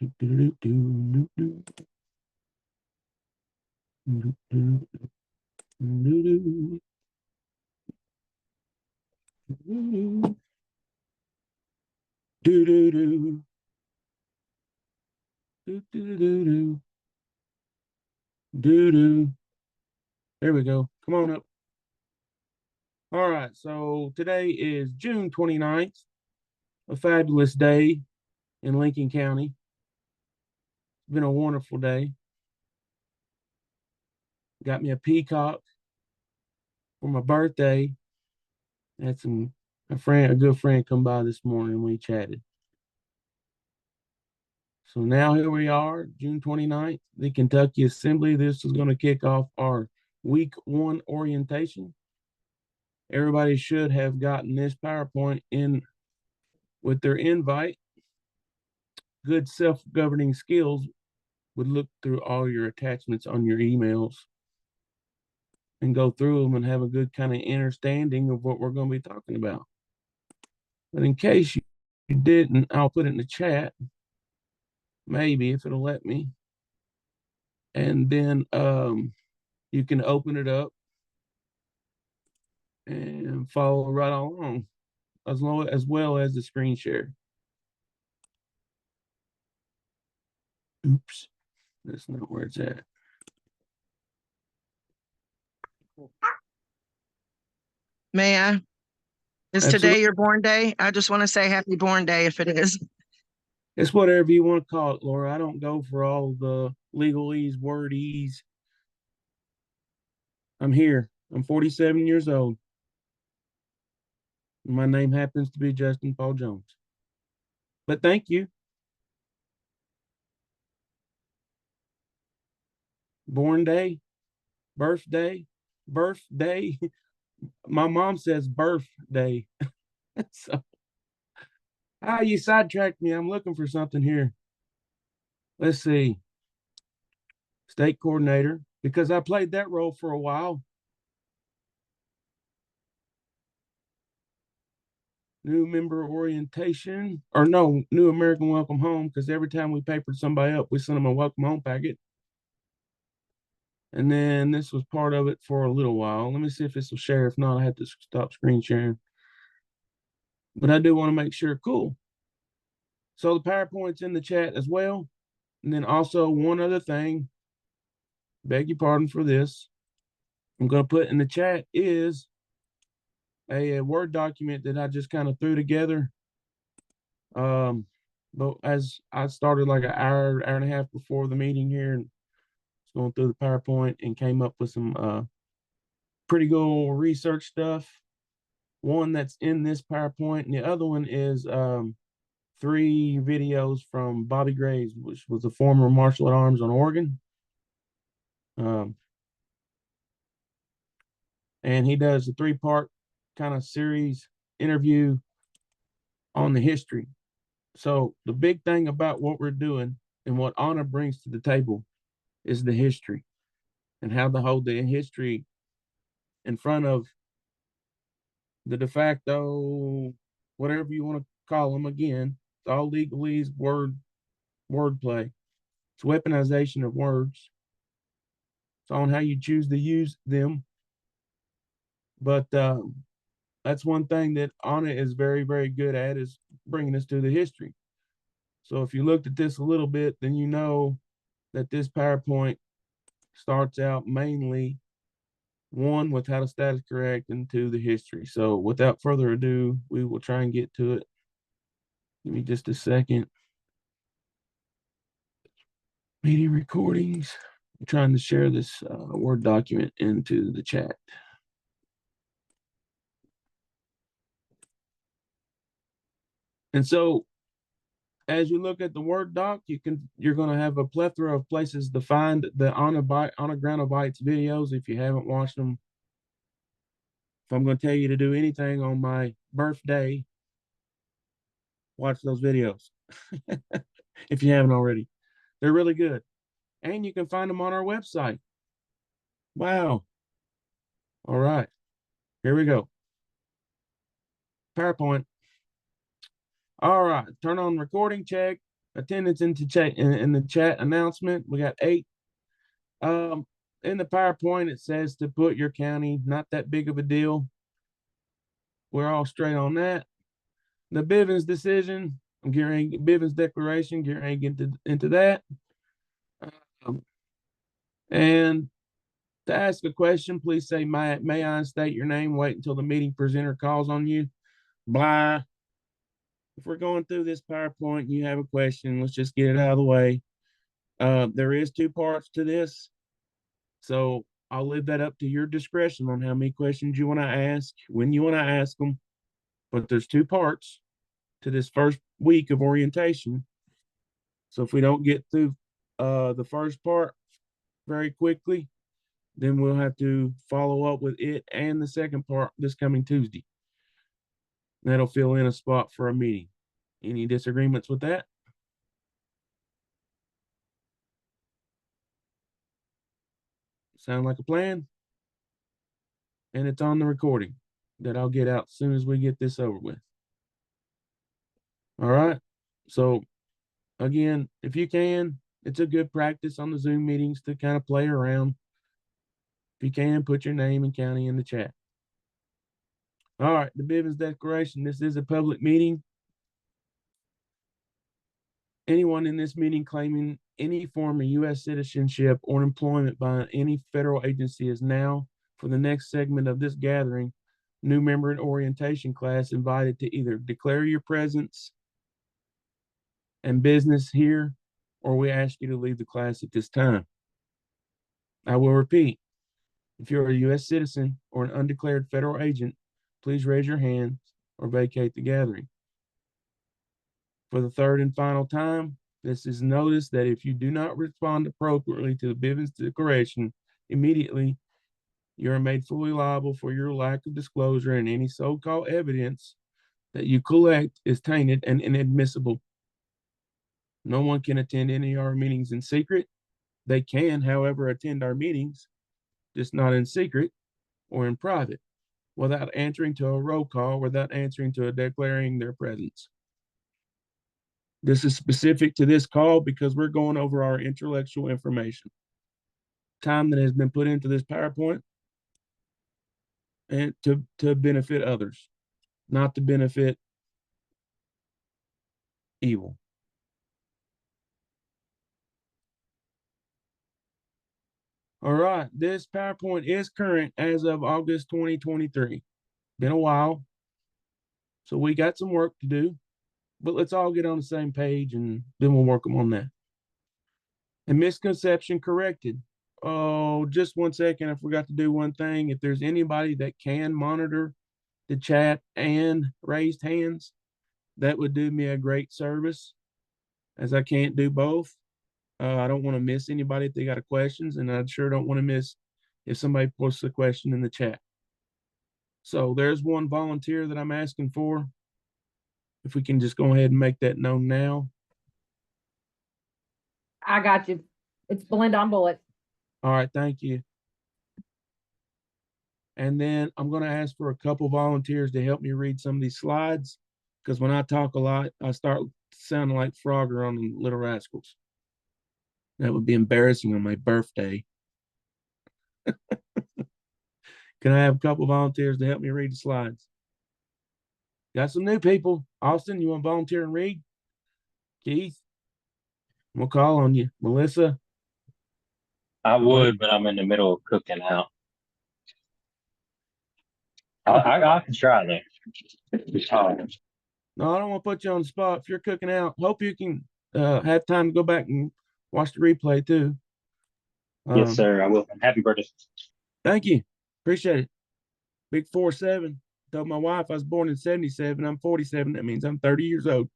There we go. Come on up. All right. So today is June 29th, a fabulous day in Lincoln County. It's been a wonderful day. Got me a peacock for my birthday. Had a good friend come by this morning and we chatted. So now here we are, June 29th, the Kentucky Assembly. This is going to kick off our week 1 orientation. Everybody should have gotten this PowerPoint in with their invite. Good self-governing skills would look through all your attachments on your emails and go through them and have a good kind of understanding of what we're going to be talking about. But in case you didn't, I'll put it in the chat, maybe if it'll let me. And then you can open it up and follow right along as well as the screen share. Oops, that's not where it's at. May I? Is Absolutely. today your born day? I just want to say happy born day if it is. It's whatever you want to call it, Laura. I don't go for all the legalese, wordese. I'm here. I'm 47 years old. My name happens to be Justin Paul Jones. But thank you. Born day, birthday. My mom says birthday. So, you sidetracked me. I'm looking for something here. Let's see. State coordinator, because I played that role for a while. New member orientation, or no, new American welcome home, because every time we papered somebody up, we sent them a welcome home packet. And then this was part of it for a little while. Let me see if this will share. If not, I have to stop screen sharing. But I do want to make sure. Cool. So the PowerPoint's in the chat as well. And then also one other thing, beg your pardon for this, I'm going to put in the chat is a Word document that I just kind of threw together. But as I started like an hour and a half before the meeting here, and going through the PowerPoint and came up with some pretty good research stuff. One that's in this PowerPoint, and the other one is 3 videos from Bobby Graves, which was a former Marshal at Arms on Oregon. And he does a 3-part kind of series interview on the history. So the big thing about what we're doing and what Anna brings to the table is the history and how to hold the history in front of the de facto, whatever you want to call them. Again, it's all legalese, wordplay. It's weaponization of words. It's on how you choose to use them. But that's one thing that Anna is very, very good at, is bringing us to the history. So if you looked at this a little bit, then you know that this PowerPoint starts out mainly, 1, with how to status correct, and 2, the history. So without further ado, we will try and get to it. Give me just a second. Meeting recordings. I'm trying to share this Word document into the chat. And so as you look at the Word doc, you're going to have a plethora of places to find the Anna Granna Bites videos if you haven't watched them. If I'm going to tell you to do anything on my birthday, watch those videos. If you haven't already. They're really good. And you can find them on our website. Wow. All right. Here we go. PowerPoint. All right. Turn on recording, check. attendance into chat in the chat announcement. We got 8. In the PowerPoint, it says to put your county, not that big of a deal. We're all straight on that. The Bivens decision, Bivens declaration, get ready to get into that. And to ask a question, please say, may I state your name? Wait until the meeting presenter calls on you. Blah. If we're going through this PowerPoint and you have a question, let's just get it out of the way. There is 2 parts to this. So I'll leave that up to your discretion on how many questions you want to ask, when you want to ask them. But there's 2 parts to this first week of orientation. So if we don't get through the first part very quickly, then we'll have to follow up with it and the second part this coming Tuesday. That'll fill in a spot for a meeting. Any disagreements with that? Sound like a plan? And it's on the recording that I'll get out as soon as we get this over with. All right. So again, if you can, it's a good practice on the Zoom meetings to kind of play around. If you can, put your name and county in the chat. All right, the Bivens Declaration. This is a public meeting. Anyone in this meeting claiming any form of U.S. citizenship or employment by any federal agency is now, for the next segment of this gathering, new member and orientation class invited to either declare your presence and business here, or we ask you to leave the class at this time. I will repeat, if you're a U.S. citizen or an undeclared federal agent, please raise your hand or vacate the gathering. For the third and final time, this is notice that if you do not respond appropriately to the Bivens Declaration immediately, you are made fully liable for your lack of disclosure, and any so-called evidence that you collect is tainted and inadmissible. No one can attend any of our meetings in secret. They can, however, attend our meetings, just not in secret or in private, without answering to a roll call, without answering to a declaring their presence. This is specific to this call because we're going over our intellectual information. Time that has been put into this PowerPoint and to benefit others, not to benefit evil. All right, this PowerPoint is current as of August 2023. Been a while, so we got some work to do, but let's all get on the same page and then we'll work on that. A misconception corrected. Oh, just 1 second. I forgot to do one thing. If there's anybody that can monitor the chat and raised hands, that would do me a great service, as I can't do both. I don't want to miss anybody if they got questions, and I sure don't want to miss if somebody posts a question in the chat. So there's one volunteer that I'm asking for. If we can just go ahead and make that known now. I got you. It's Belinda on Bullet. All right, thank you. And then I'm going to ask for a couple volunteers to help me read some of these slides, because when I talk a lot, I start sounding like Frogger on the Little Rascals. That would be embarrassing on my birthday. Can I have a couple volunteers to help me read the slides? Got some new people. Austin, you want to volunteer and read? Keith, we'll call on you. Melissa? I would, but I'm in the middle of cooking out. I can try that. It's hard. No, I don't want to put you on the spot. If you're cooking out, hope you can have time to go back and watch the replay too. Yes, sir. I will. Happy birthday. Thank you. Appreciate it. Big 4-7. Told my wife I was born in 77. I'm 47. That means I'm 30 years old.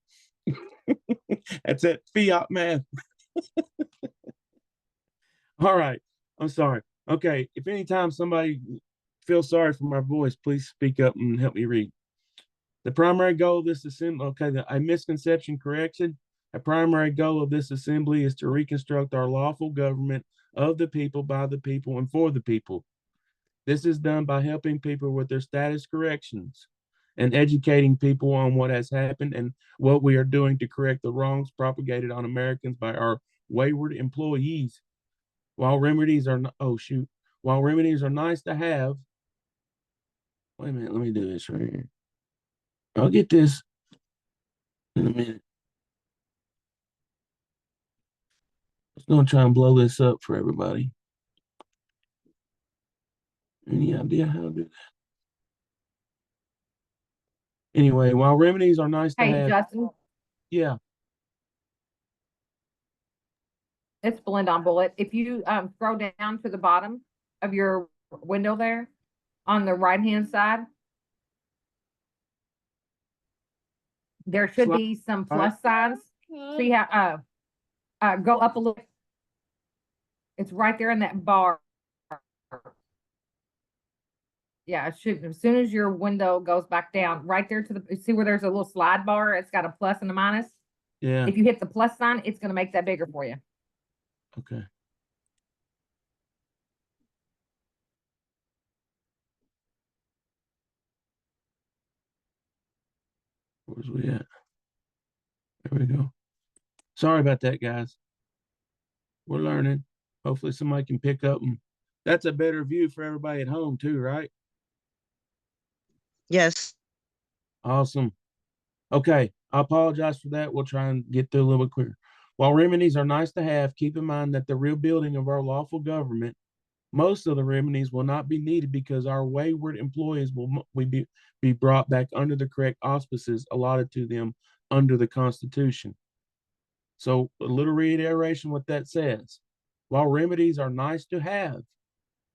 That's that fiat math. All right. I'm sorry. Okay. If anytime somebody feels sorry for my voice, please speak up and help me read. The primary goal of this assembly, a misconception correction. A primary goal of this assembly is to reconstruct our lawful government of the people, by the people, and for the people. This is done by helping people with their status corrections and educating people on what has happened and what we are doing to correct the wrongs propagated on Americans by our wayward employees. While remedies are while remedies are nice to have, wait a minute, let me do this right here. I'll get this in a minute. I was gonna try and blow this up for everybody. Any idea how to do that? Anyway, while remedies are nice to Hey, have, Justin, yeah, it's blend on bullet. If you scroll down to the bottom of your window there on the right-hand side, there should Slide- be some all right. plus signs. See how go up a little. It's right there in that bar. Yeah, it should. As soon as your window goes back down, right there to the see where there's a little slide bar. It's got a plus and a minus. Yeah, If you hit the plus sign, it's going to make that bigger for you. okay. Where's we at? There we go. Sorry about that, guys. We're learning. Hopefully somebody can pick up and that's a better view for everybody at home too, right? Yes. Awesome. Okay, I apologize for that. We'll try and get through a little bit quicker. While remedies are nice to have, keep in mind that the rebuilding of our lawful government, most of the remedies will not be needed because our wayward employees will be brought back under the correct auspices allotted to them under the Constitution. So a little reiteration what that says. While remedies are nice to have,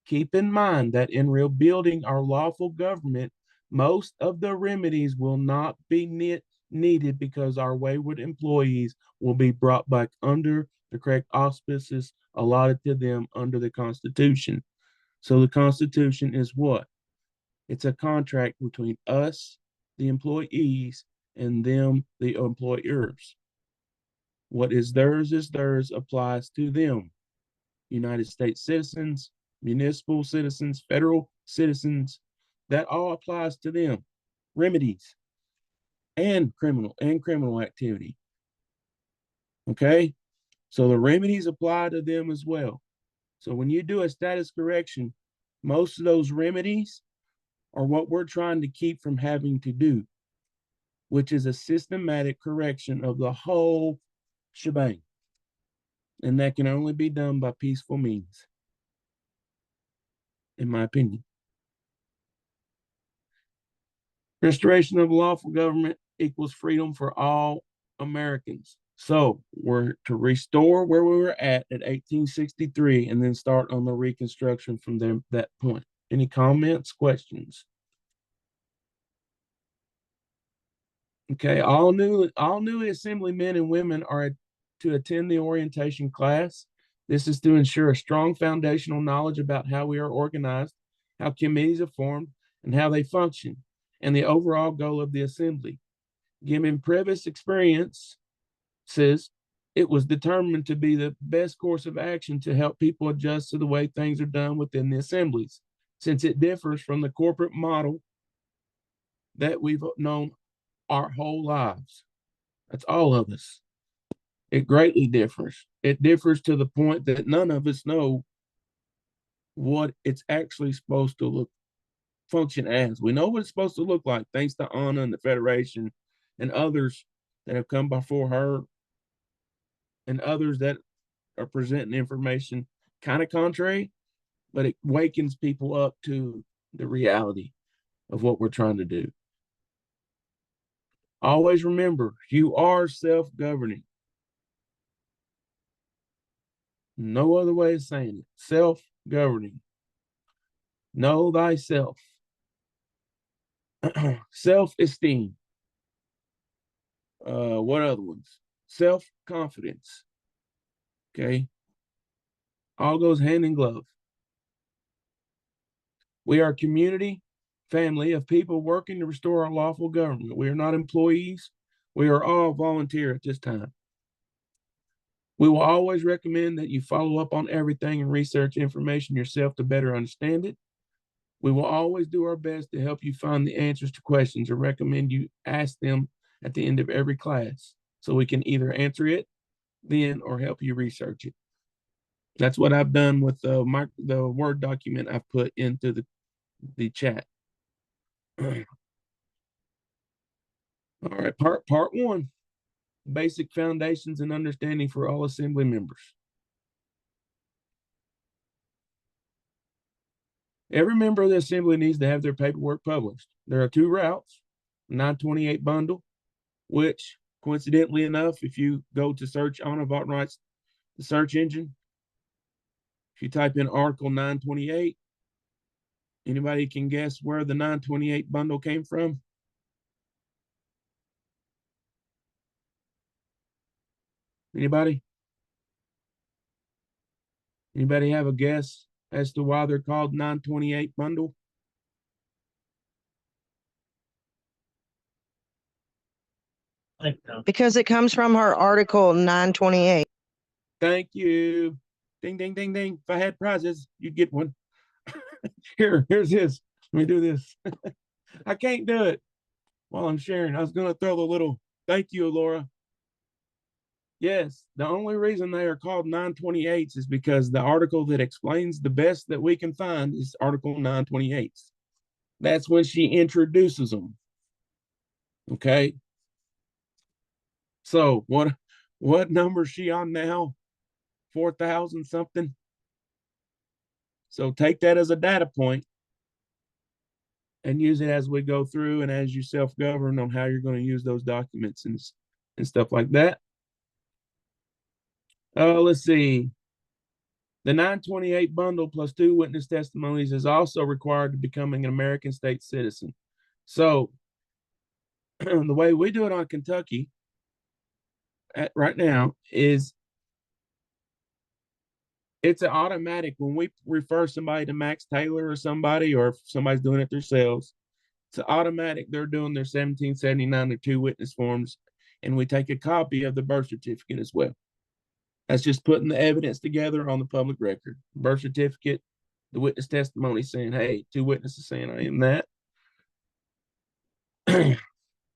keep in mind that in rebuilding our lawful government, most of the remedies will not be needed because our wayward employees will be brought back under the correct auspices allotted to them under the Constitution. So the Constitution is what? It's a contract between us, the employees, and them, the employers. What is theirs applies to them. United States citizens, municipal citizens, federal citizens, that all applies to them. Remedies and criminal activity. Okay? So the remedies apply to them as well. So when you do a status correction, most of those remedies are what we're trying to keep from having to do, which is a systematic correction of the whole shebang. And that can only be done by peaceful means, in my opinion. Restoration of lawful government equals freedom for all Americans. So we're to restore where we were at 1863 and then start on the reconstruction from that point. Any comments, questions? Okay, all new assemblymen and women are to attend the orientation class. This is to ensure a strong foundational knowledge about how we are organized, how committees are formed, and how they function, and the overall goal of the assembly. Given previous experience, says it was determined to be the best course of action to help people adjust to the way things are done within the assemblies, since it differs from the corporate model that we've known our whole lives. That's all of us. It greatly differs. It differs to the point that none of us know what it's actually supposed to function as. We know what it's supposed to look like, thanks to Anna and the Federation and others that have come before her and others that are presenting information kind of contrary, but it wakens people up to the reality of what we're trying to do. Always remember, you are self-governing. No other way of saying it. Self-governing. Know thyself. Self-esteem. What other ones? Self-confidence. Okay. All goes hand in glove. We are a community, family of people working to restore our lawful government. We are not employees. We are all volunteer at this time. We will always recommend that you follow up on everything and research information yourself to better understand it. We will always do our best to help you find the answers to questions and recommend you ask them at the end of every class so we can either answer it then or help you research it. That's what I've done with the Word document I've put into the chat. All right, part one, basic foundations and understanding for all assembly members. Every member of the assembly needs to have their paperwork published. There are two routes, 928 bundle, which coincidentally enough, if you go to search Anna Votenreit's the search engine, if you type in article 928, anybody can guess where the 928 bundle came from? Anybody? Anybody have a guess as to why they're called 928 bundle? Because it comes from her article 928. Thank you. Ding, ding, ding, ding. If I had prizes, you'd get one. Here's his. Let me do this. I can't do it while I'm sharing. I was going to throw the little thank you, Laura. Yes, the only reason they are called 928s is because the article that explains the best that we can find is article 928s. That's when she introduces them. Okay. So what number is she on now? 4,000 something. So take that as a data point and use it as we go through and as you self-govern on how you're going to use those documents and stuff like that. Let's see. The 928 bundle plus 2 witness testimonies is also required to becoming an American state citizen. So the way we do it on Kentucky right now is it's an automatic when we refer somebody to Max Taylor or somebody, or if somebody's doing it themselves, it's an automatic. They're doing their 1779 or 2 witness forms, and we take a copy of the birth certificate as well. That's just putting the evidence together on the public record. Birth certificate, the witness testimony saying, hey, 2 witnesses saying I am that.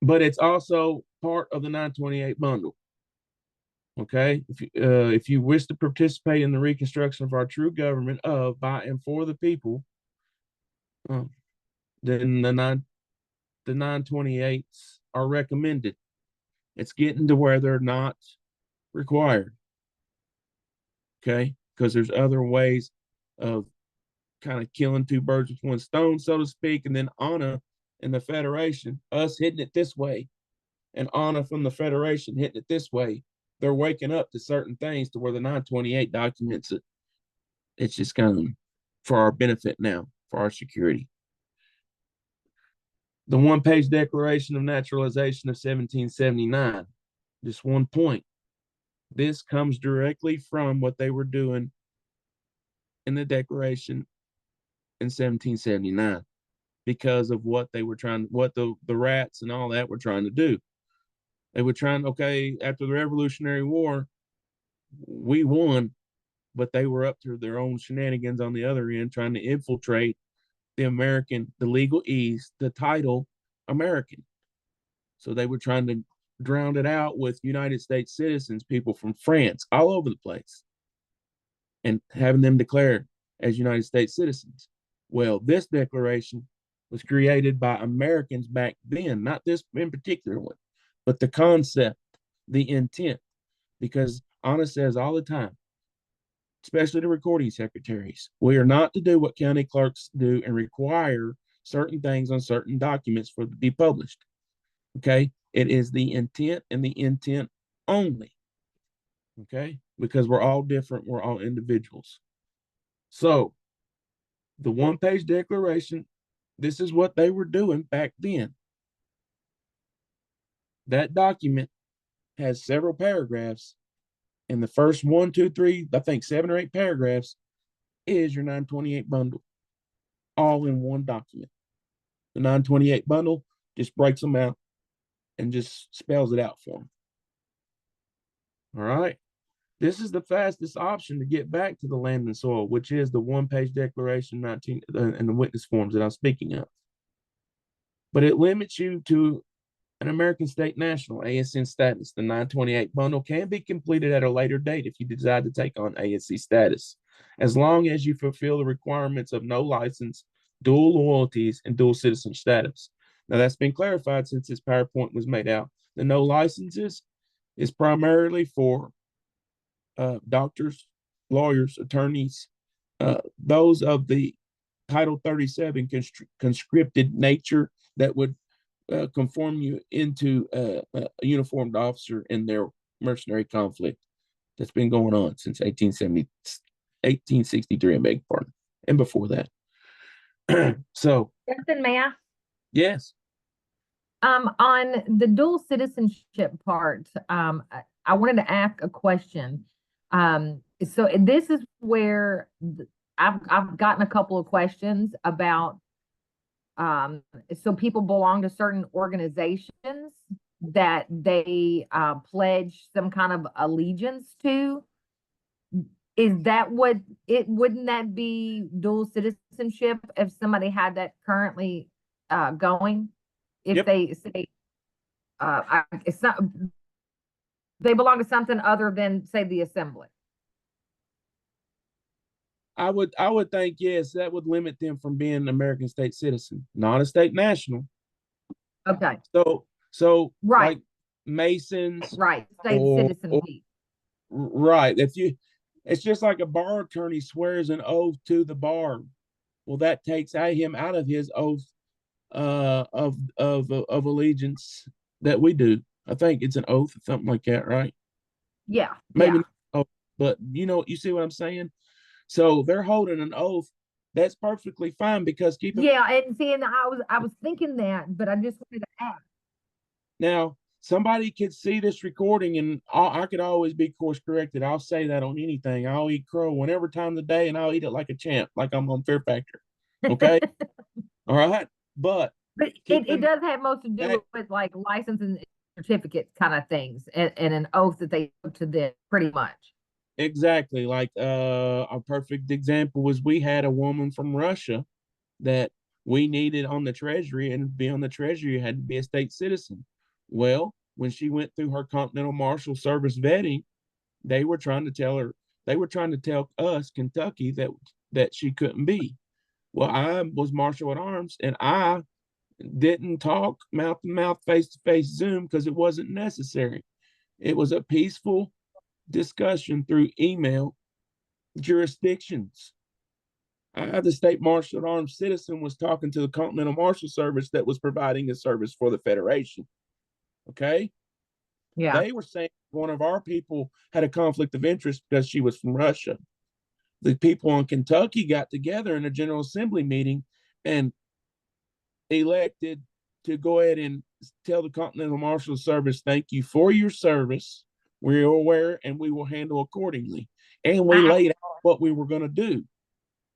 But it's also part of the 928 bundle. Okay, if you wish to participate in the reconstruction of our true government of, by, and for the people, then the 928s are recommended. It's getting to where they're not required. Okay, because there's other ways of kind of killing 2 birds with 1 stone, so to speak. And then Anna and the Federation, us hitting it this way, and Anna from the Federation hitting it this way. They're waking up to certain things to where the 928 documents it. It's just kind of for our benefit now, for our security. The 1-page Declaration of Naturalization of 1779, just 1 point. This comes directly from what they were doing in the Declaration in 1779 because of what they were trying, what the rats and all that were trying to do. They were trying, okay, after the Revolutionary War, we won, but they were up to their own shenanigans on the other end, trying to infiltrate the legal East, the title American. So they were trying to drown it out with United States citizens, people from France, all over the place, and having them declared as United States citizens. Well, this declaration was created by Americans back then, not this in particular one, but the concept, the intent, because Anna says all the time, especially the recording secretaries, we are not to do what county clerks do and require certain things on certain documents for to be published. Okay, it is the intent and the intent only. Okay, because we're all different, we're all individuals. So the 1-page declaration, this is what they were doing back then. That document has several paragraphs, and the first 1, 2, 3, I think 7 or 8 paragraphs is your 928 bundle, all in one document. The 928 bundle just breaks them out and just spells it out for them. All right. This is the fastest option to get back to the land and soil, which is the one-page declaration 19 and the witness forms that I'm speaking of. But it limits you to an American state national ASN status. The 928 bundle can be completed at a later date if you decide to take on ASC status, as long as you fulfill the requirements of no license, dual loyalties, and dual citizen status. Now, that's been clarified since this PowerPoint was made out. The no licenses is primarily for doctors, lawyers, attorneys, those of the Title 37 conscripted nature that would conform you into a uniformed officer in their mercenary conflict that's been going on since 1863, I beg your pardon, and before that. So, Justin, may I? yes, On the dual citizenship part, I wanted to ask a question. So this is where I've gotten a couple of questions about, so people belong to certain organizations that they pledge some kind of allegiance to. Is that what it, wouldn't that be dual citizenship if somebody had that currently going? If Yep. they say it's not, they belong to something other than, say, the assembly. I would think, yes, that would limit them from being an American state citizen, not a state national. Okay, So right, like Masons, right, state or- citizen or- piece. right. It's just like a bar attorney swears an oath to the bar. Well, that takes him out of his oath of allegiance that we do. I think it's an oath, something like that, right? Yeah, Maybe yeah. not, but you see what I'm saying? So they're holding an oath. That's perfectly fine because keep it Yeah, and see, and I was thinking that, but I just wanted to ask. now. Somebody could see this recording, and I could always be course corrected. I'll say that on anything. I'll eat crow whenever time of the day, and I'll eat it like a champ, like I'm on Fear Factor. Okay, all right. But But keep it in does have most to do that- with like license and certificates kind of things, and an oath that they took to them, pretty much. exactly like a perfect example was we had a woman from Russia that we needed on the treasury, and to be on the treasury, you had to be a state citizen. Well, when she went through her Continental Marshal Service vetting, they were trying to tell us, Kentucky, that she couldn't be. Well, I was Marshal at Arms, and I didn't talk mouth to mouth, face to face Zoom because it wasn't necessary. It was a peaceful discussion through email jurisdictions. The state marshal at arms citizen was talking to the Continental Marshal Service that was providing a service for the Federation. Okay. Yeah, They were saying one of our people had a conflict of interest because she was from Russia. The people in Kentucky got together in a General Assembly meeting and elected to go ahead and tell the Continental Marshal Service, thank you for your service. We're aware and we will handle accordingly. And we laid out what we were going to do.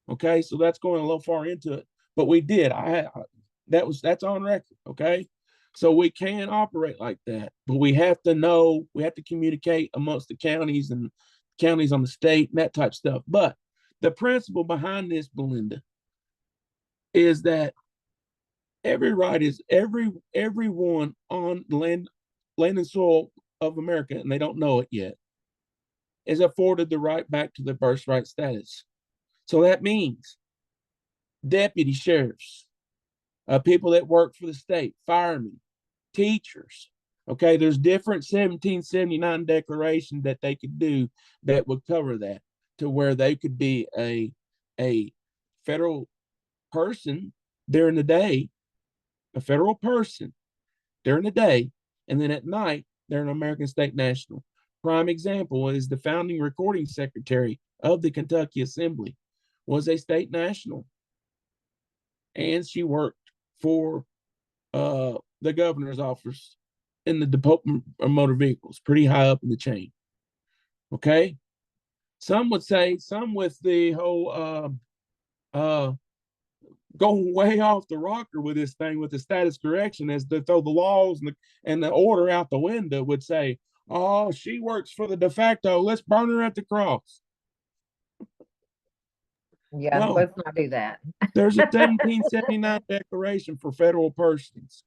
Okay, so that's going a little far into it, but we did. That's on record. Okay, so we can operate like that, but we have to communicate amongst the counties and counties on the state and that type of stuff. But the principle behind this, Belinda, is that everyone on the land and soil of America, and they don't know it yet, is afforded the right back to their birthright status. So that means deputy sheriffs, people that work for the state, firemen, teachers. Okay, there's different 1779 declarations that they could do that would cover that, to where they could be a federal person during the day, a federal person during the day, and then at night they're an American state national. Prime example is the founding recording secretary of the Kentucky Assembly was a state national, and she worked for the governor's office in the Department of Motor Vehicles, pretty high up in the chain. Okay, some would say, some with the whole going way off the rocker with this thing with the status correction, as to throw the laws and the order out the window, would say, Oh, she works for the de facto. Let's burn her at the cross. Yeah, No, let's not do that. there's a 1779 declaration for federal persons.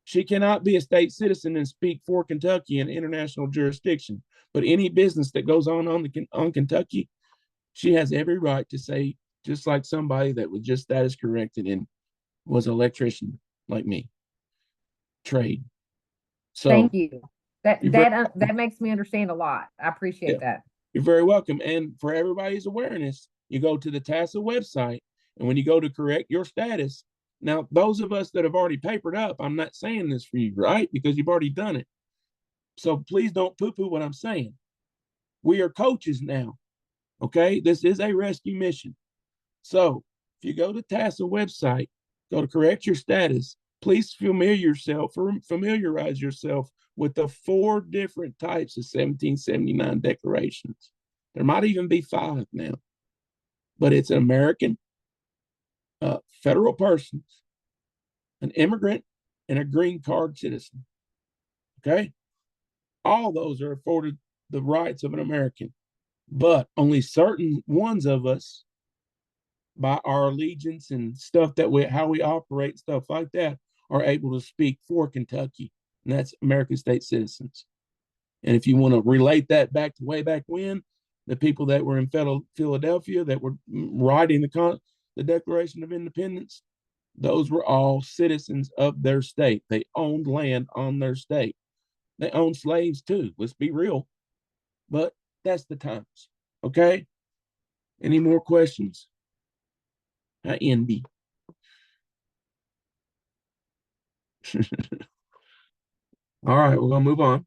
She cannot be a state citizen and speak for Kentucky in international jurisdiction. But any business that goes on Kentucky, she has every right to say, just like somebody that was just status corrected and was an electrician like me, trade. So Thank you. That you're very, that makes me understand a lot. I yeah, appreciate that. you're very welcome. And for everybody's awareness, you go to the TASA website, and when you go to correct your status, now those of us that have already papered up, I'm not saying this for you, right? Because you've already done it. So please don't poo-poo what I'm saying. We are coaches now. Okay, this is a rescue mission. So if you go to TASA website, go to correct your status, please familiarize yourself with the 4 different types of 1779 declarations. There might even be 5 now, but it's an American, federal persons, an immigrant, and a green card citizen. Okay, all those are afforded the rights of an American, but only certain ones of us, by our allegiance and stuff that how we operate, stuff like that, are able to speak for Kentucky, and that's American state citizens. And if you want to relate that back to way back when, the people that were in Philadelphia that were writing the Declaration of Independence, those were all citizens of their state. They owned land on their state. They owned slaves too. Let's be real. But that's the times. Okay. Any more questions? NB. All right, we're gonna move on.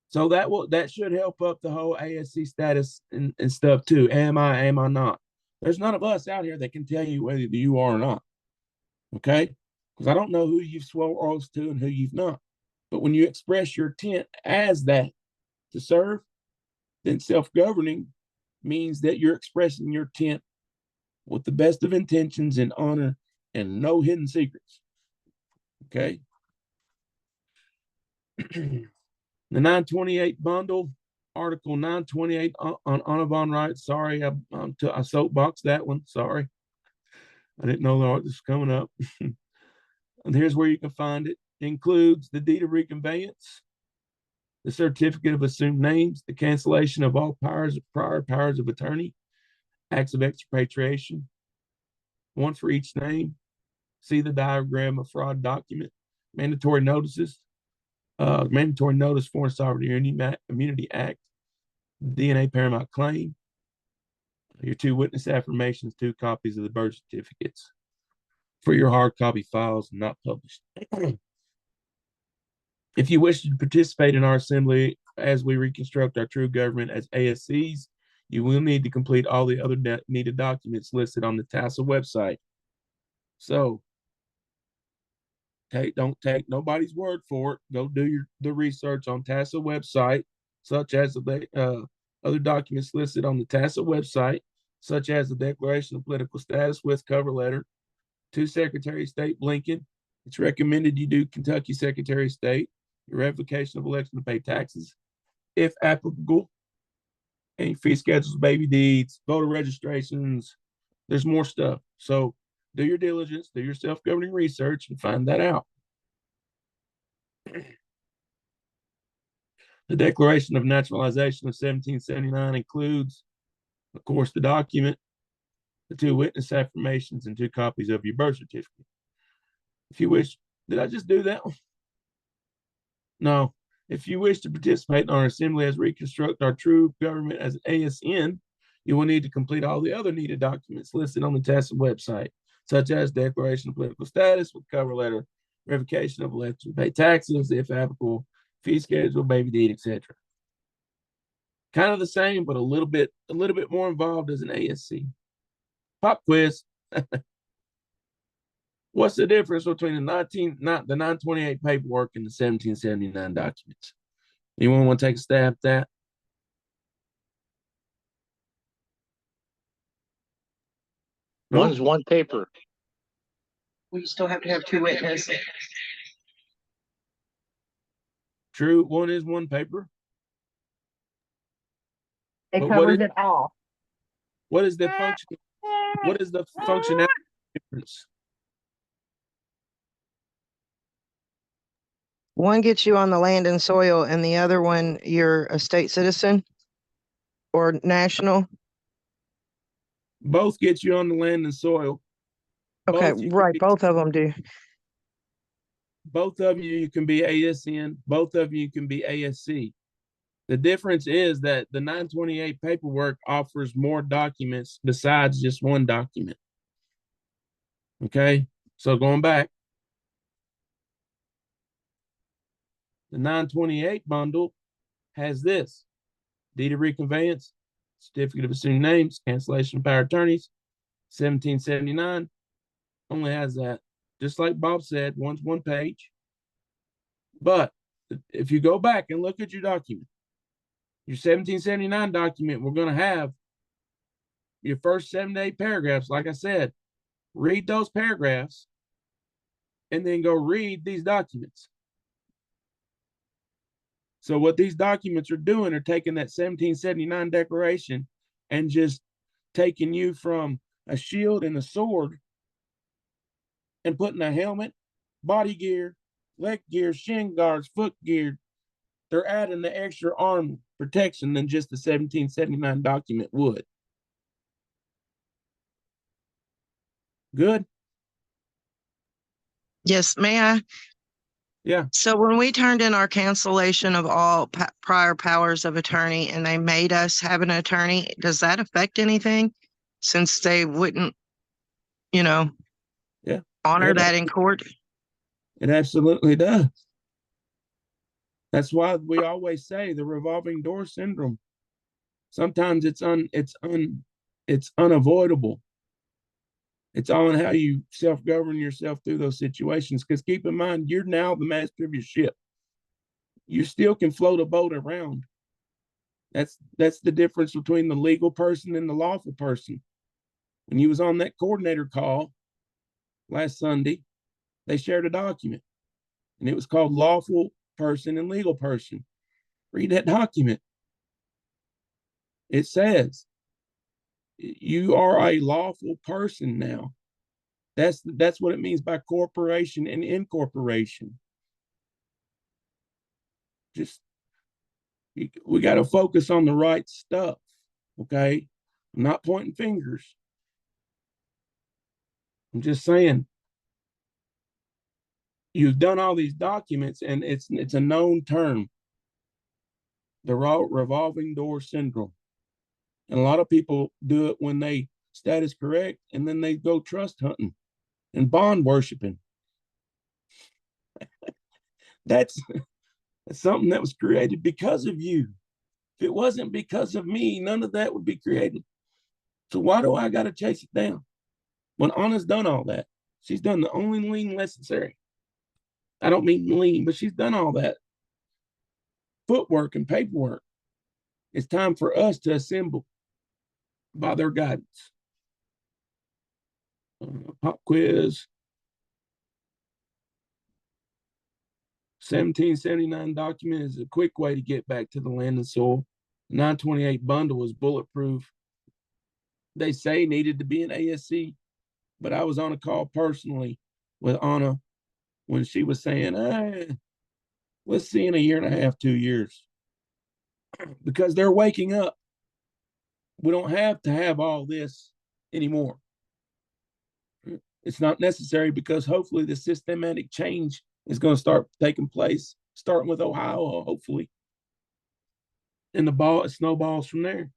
So that should help up the whole ASC status and stuff too. Am I not? There's none of us out here that can tell you whether you are or not. Okay? Because I don't know who you've swore oaths to and who you've not. But when you express your intent as that to serve, then self-governing means that you're expressing your intent with the best of intentions and honor and no hidden secrets. Okay? The 928 bundle, Article 928 on Audubon rights. Sorry, I soapboxed that one. Sorry. I didn't know that this was coming up. And here's where you can find it. It includes the deed of reconveyance, the certificate of assumed names, the cancellation of all prior powers of attorney, acts of expatriation, one for each name. See the diagram of fraud document, mandatory notices, mandatory notice Foreign Sovereign Immunity Act, DNA paramount claim, your 2 witness affirmations, 2 copies of the birth certificates for your hard copy files not published. If you wish to participate in our assembly as we reconstruct our true government as ASCs, you will need to complete all the other needed documents listed on the TASA website. So don't take nobody's word for it. Go do the research on TASA website, such as the other documents listed on the TASA website, such as the Declaration of Political Status with cover letter to Secretary of State Blinken. It's recommended you do Kentucky Secretary of State, your revocation of election to pay taxes, if applicable, any fee schedules, baby deeds, voter registrations. There's more stuff. So do your diligence, do your self-governing research, and find that out. The Declaration of Naturalization of 1779 includes, of course, the document, the 2 witness affirmations, and 2 copies of your birth certificate. If you wish, did I just do that one? No. If you wish to participate in our assembly as reconstruct our true government as an ASN, you will need to complete all the other needed documents listed on the TASA website, such as Declaration of Political Status with cover letter, revocation of election to pay taxes, if applicable, fee schedule, baby deed, etc. Kind of the same, but a little bit more involved as an ASC. Pop quiz. What's the difference between the 928 paperwork and the 1779 documents? Anyone want to take a stab at that? No? One's one paper. We still have to have 2 witnesses. True, one is one paper. It But covers it all. what is the function? What is the functionality difference? One gets you on the land and soil and the other one, you're a state citizen or national. Both get you on the land and soil. Okay, Both you can right. be- Both of them do. both of you can be ASN. Both of you can be ASC. The difference is that the 928 paperwork offers more documents besides just one document. Okay, so going back, the 928 bundle has this: deed of reconveyance, certificate of assumed names, cancellation of power of attorneys. 1779 only has that. Just like Bob said, one's one page. But if you go back and look at your document, your 1779 document, we're going to have your first 7 to 8 paragraphs. Like I said, read those paragraphs and then go read these documents. So what these documents are doing are taking that 1779 declaration and just taking you from a shield and a sword and putting a helmet, body gear, leg gear, shin guards, foot gear. They're adding the extra arm protection than just the 1779 document would. Good? Yes, may I? Yeah. So when we turned in our cancellation of all prior powers of attorney and they made us have an attorney, does that affect anything? Since they wouldn't, Yeah. honor Yeah. that in court? It absolutely does. That's why we always say the revolving door syndrome. Sometimes it's unavoidable. It's on how you self-govern yourself through those situations. Because keep in mind, you're now the master of your ship. You still can float a boat around. That's the difference between the legal person and the lawful person. When you was on that coordinator call last Sunday, they shared a document, and it was called lawful person and legal person. Read that document. It says you are a lawful person now. That's what it means by corporation and incorporation. Just we got to focus on the right stuff. Okay, I'm not pointing fingers. I'm just saying you've done all these documents, and it's a known term, the revolving door syndrome. And a lot of people do it when they status correct, and then they go trust hunting and bond worshiping. That's something that was created because of you. If it wasn't because of me, none of that would be created. So why do I got to chase it down? When Anna's done all that, she's done the only lean necessary. I don't mean lean, but she's done all that footwork and paperwork. It's time for us to assemble by their guidance. Pop quiz. 1779 document is a quick way to get back to the land and soil. 928 bundle is bulletproof. They say needed to be an ASC, but I was on a call personally with Anna when she was saying, let's see in a year and a half, 2 years, because they're waking up. We don't have to have all this anymore. It's not necessary because hopefully the systematic change is going to start taking place, starting with Ohio, hopefully. And it snowballs from there.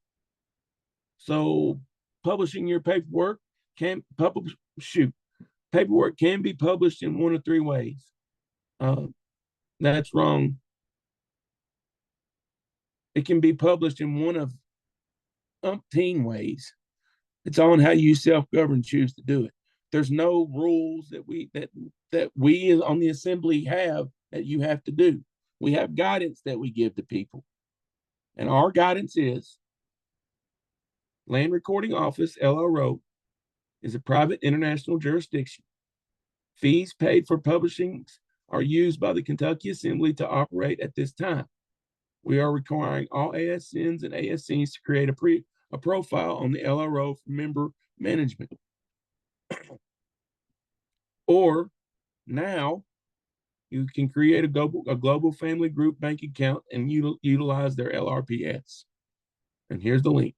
So publishing your paperwork paperwork can be published in 1 of 3 ways. That's wrong. It can be published in one of umpteen ways. It's on how you self-govern choose to do it. There's no rules that we on the assembly have that you have to do. We have guidance that we give to people. And our guidance is Land Recording Office, LRO, is a private international jurisdiction. Fees paid for publishing are used by the Kentucky Assembly to operate at this time. We are requiring all ASNs and ASCs to create a profile on the LRO for member management. Or now you can create a global family group bank account and utilize their LRPS. And here's the link.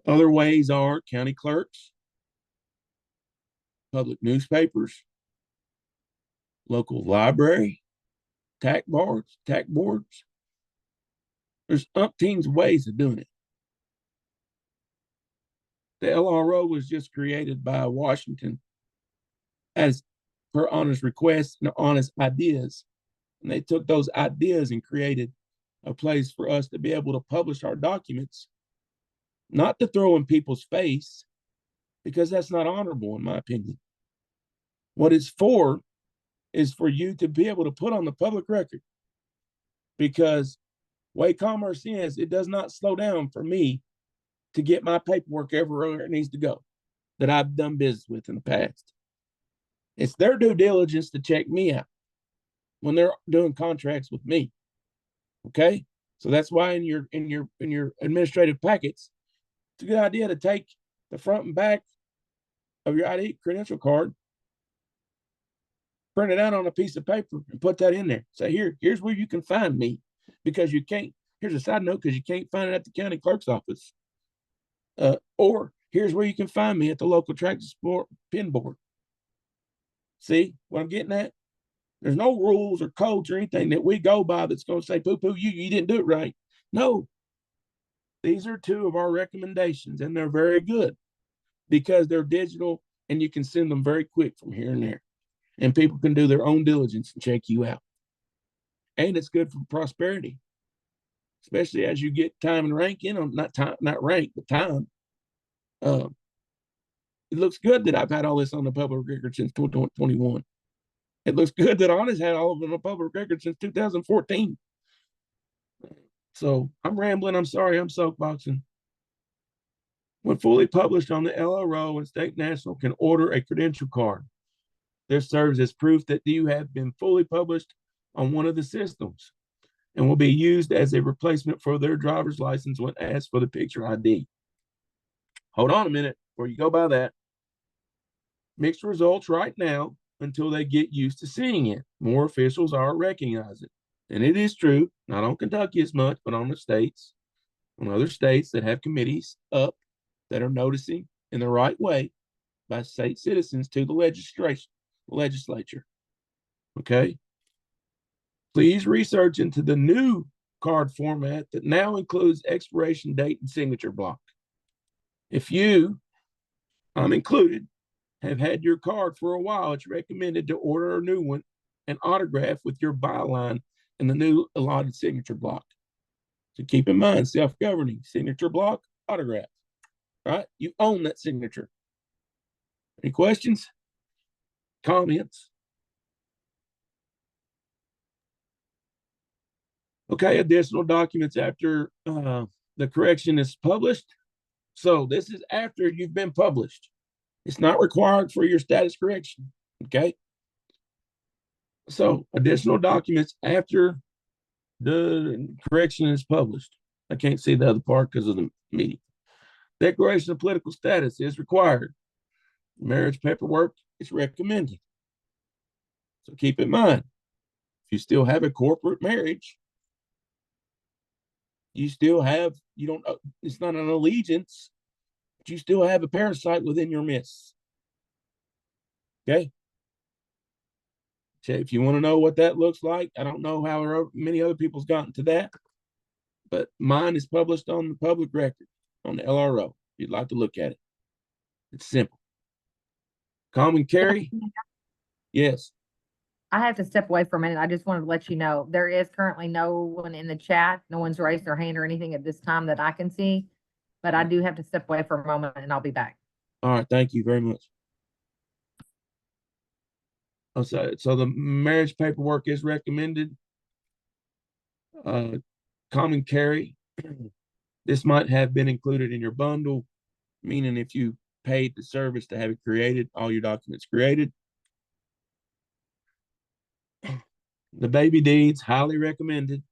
Other ways are county clerks, public newspapers, local library, tax boards. There's umpteens ways of doing it. The LRO was just created by Washington as per honest requests and honest ideas. And they took those ideas and created a place for us to be able to publish our documents, not to throw in people's face, because that's not honorable, in my opinion. What it's for is for you to be able to put on the public record, because way commerce is, it does not slow down for me to get my paperwork everywhere it needs to go that I've done business with in the past. It's their due diligence to check me out when they're doing contracts with me. Okay, so that's why in your administrative packets, it's a good idea to take the front and back of your ID credential card, print it out on a piece of paper, and put that in there. Say, here's where you can find me, because you can't. Here's a side note, because you can't find it at the county clerk's office. Or here's where you can find me at the local tractor support pin board. See what I'm getting at? There's no rules or codes or anything that we go by that's going to say, poo-poo, you didn't do it right. No. These are two of our recommendations, and they're very good because they're digital and you can send them very quick from here and there. And people can do their own diligence and check you out. And it's good for prosperity, especially as you get time and rank in on, not rank, but time. It looks good that I've had all this on the public record since 2021. It looks good that Honest had all of them on the public record since 2014. So I'm rambling. I'm sorry. I'm soapboxing. When fully published on the LRO and State National can order a credential card. This serves as proof that you have been fully published on one of the systems and will be used as a replacement for their driver's license when asked for the picture ID. Hold on a minute before you go by that. Mixed results right now until they get used to seeing it. More officials are recognizing it. And it is true, not on Kentucky as much, but on the states, on other states that have committees up that are noticing in the right way by state citizens to the legislature. Okay. Please research into the new card format that now includes expiration date and signature block. If you, I'm included, have had your card for a while, it's recommended to order a new one and autograph with your byline in the new allotted signature block. So keep in mind, self-governing, signature block, autograph, right? You own that signature. Any questions? Comments? Okay, additional documents after the correction is published. So this is after you've been published. It's not required for your status correction, okay? So additional documents after the correction is published. I can't see the other part because of the meeting. Declaration of political status is required. Marriage paperwork is recommended. So keep in mind, if you still have a corporate marriage, you still have, it's not an allegiance, but you still have a parasite within your midst. Okay? So if you want to know what that looks like, I don't know how many other people's gotten to that, but mine is published on the public record on the LRO. If you'd like to look at it, it's simple. Common carry? Yes. I have to step away for a minute. I just wanted to let you know, there is currently no one in the chat. No one's raised their hand or anything at this time that I can see, but I do have to step away for a moment and I'll be back. All right. Thank you very much. So the marriage paperwork is recommended. Common carry. This might have been included in your bundle, meaning if you paid the service to have it created, all your documents created. The baby deeds, highly recommended.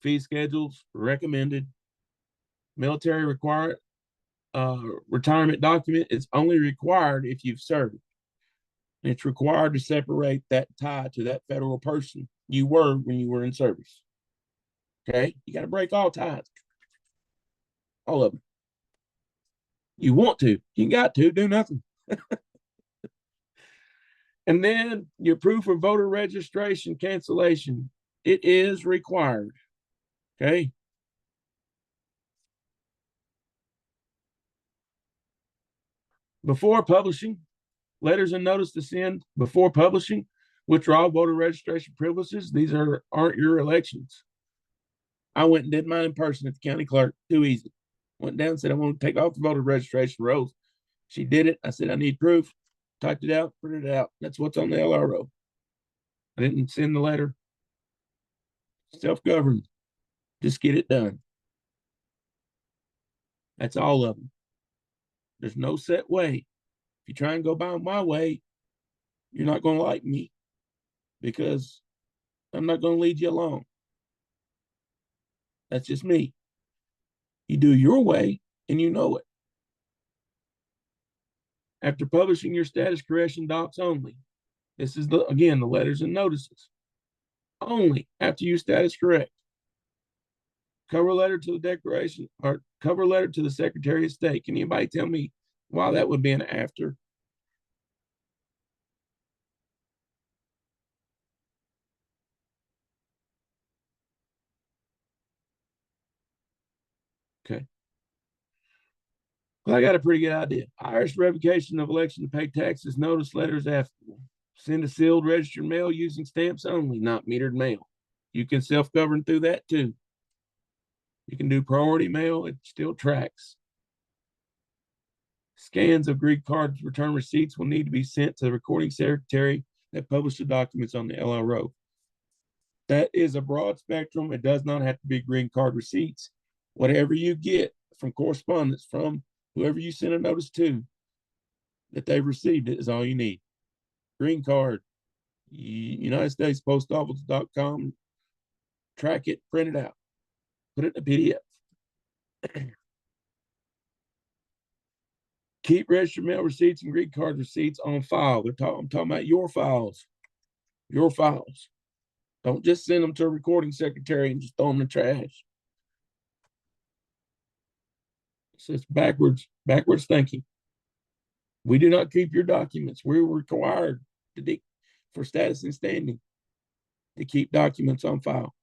Fee schedules, recommended. Military required retirement document is only required if you've served. It's required to separate that tie to that federal person you were when you were in service. Okay, you got to break all ties, all of them. You want to, you got to do nothing. And then your proof of voter registration cancellation, it is required. Okay. Before publishing, letters and notice to send before publishing, withdraw voter registration privileges. These aren't your elections. I went and did mine in person at the county clerk. Too easy. Went down and said, I want to take off the voter registration rolls. She did it. I said, I need proof. Typed it out, printed it out. That's what's on the LRO. I didn't send the letter. Self-governed. Just get it done. That's all of them. There's no set way. If you try and go by my way, you're not going to like me because I'm not going to lead you along. That's just me. You do your way and you know it. After publishing your status correction docs only, this is again the letters and notices. Only after you status correct. Cover letter to the declaration or cover letter to the Secretary of State. Can anybody tell me why that would be an after? Okay. Well, I got a pretty good idea. IRS revocation of election to pay taxes notice letters applicable. Send a sealed registered mail using stamps only, not metered mail. You can self-govern through that too. You can do priority mail, it still tracks. Scans of Greek cards return receipts will need to be sent to the recording secretary that published the documents on the LRO. That is a broad spectrum. It does not have to be green card receipts. Whatever you get from correspondence from whoever you send a notice to that they've received it is all you need. Green card, United States Post Office.com, track it, print it out, put it in a PDF. Keep registered mail receipts and green card receipts on file. I'm talking about your files. Your files. Don't just send them to a recording secretary and just throw them in the trash. It's just backwards thinking. We do not keep your documents. We're required for status and standing to keep documents on file.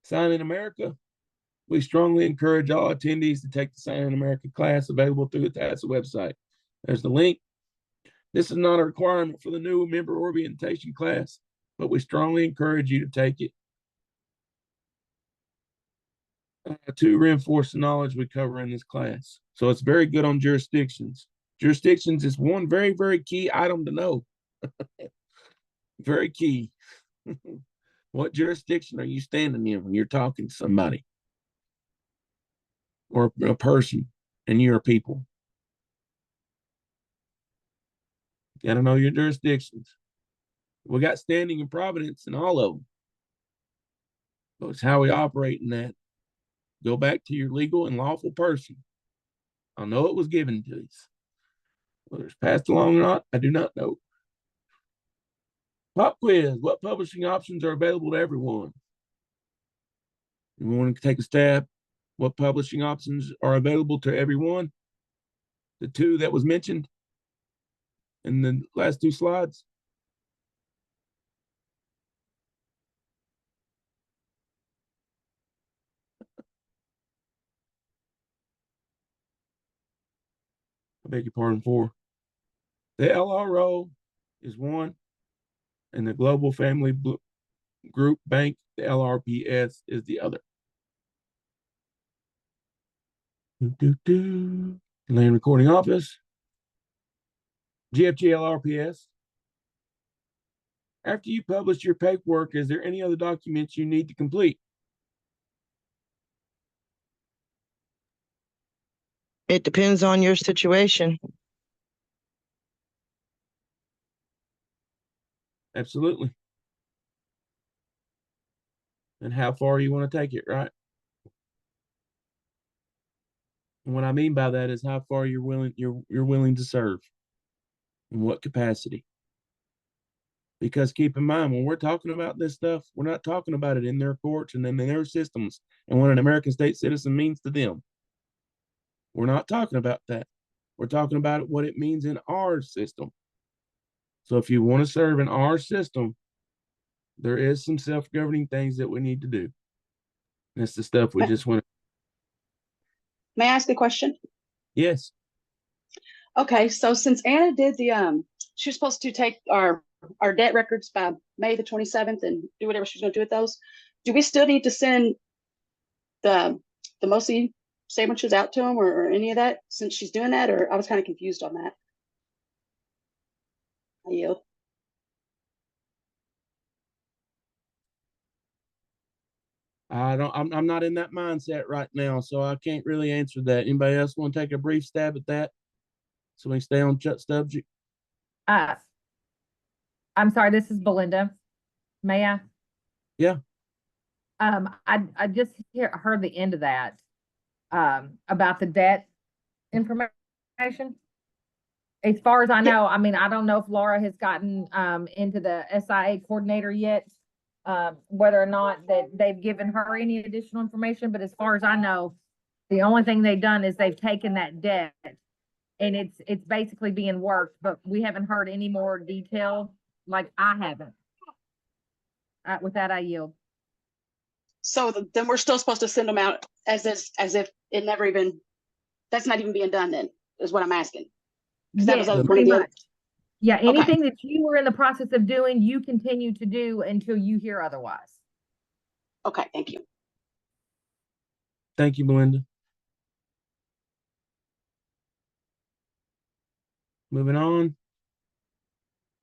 Sign in America. We strongly encourage all attendees to take the Sign in America class available through the TASA website. There's the link. This is not a requirement for the new member orientation class, but we strongly encourage you to take it to reinforce the knowledge we cover in this class. So it's very good on jurisdictions. Jurisdictions is one very, very key item to know. Very key. What jurisdiction are you standing in when you're talking to somebody or a person and you're a people? You gotta know your jurisdictions. We got standing and providence in all of them. So it's how we operate in that. Go back to your legal and lawful person. I know it was given to us. Whether it's passed along or not, I do not know. Pop quiz. What publishing options are available to everyone? You want to take a stab? What publishing options are available to everyone? The two that was mentioned in the last two slides. I beg your pardon, 4. The LRO is one, and the Global Family Group Bank, the LRPS, is the other. Land Recording Office, GFG LRPS. After you publish your paperwork, is there any other documents you need to complete? It depends on your situation. Absolutely. And how far you want to take it, right? And what I mean by that is how far you're willing to serve, in what capacity. Because keep in mind, when we're talking about this stuff, we're not talking about it in their courts and in their systems and what an American state citizen means to them. We're not talking about that. We're talking about what it means in our system. So if you want to serve in our system, there is some self-governing things that we need to do. That's the stuff we just want to. May I ask a question? Yes. Okay, so since Anna did the she was supposed to take our debt records by May the 27th and do whatever she's gonna do with those. Do we still need to send the Mosi sandwiches out to them or any of that since she's doing that? Or I was kind of confused on that. I yield. I'm not in that mindset right now, so I can't really answer that. Anybody else want to take a brief stab at that? So we can stay on subject. I'm sorry, this is Belinda. May I? Yeah. I just heard the end of that, about the debt information. As far as I know, I mean, I don't know if Laura has gotten, into the SIA coordinator yet, whether or not that they've given her any additional information, but as far as I know, the only thing they've done is they've taken that debt and it's basically being worked, but we haven't heard any more detail, like I haven't. With that, I yield. So then we're still supposed to send them out as if it never even, that's not even being done then, is what I'm asking. That was Pretty much. Yeah, Okay. anything that you were in the process of doing, you continue to do until you hear otherwise. Okay, thank you. Thank you, Belinda. Moving on.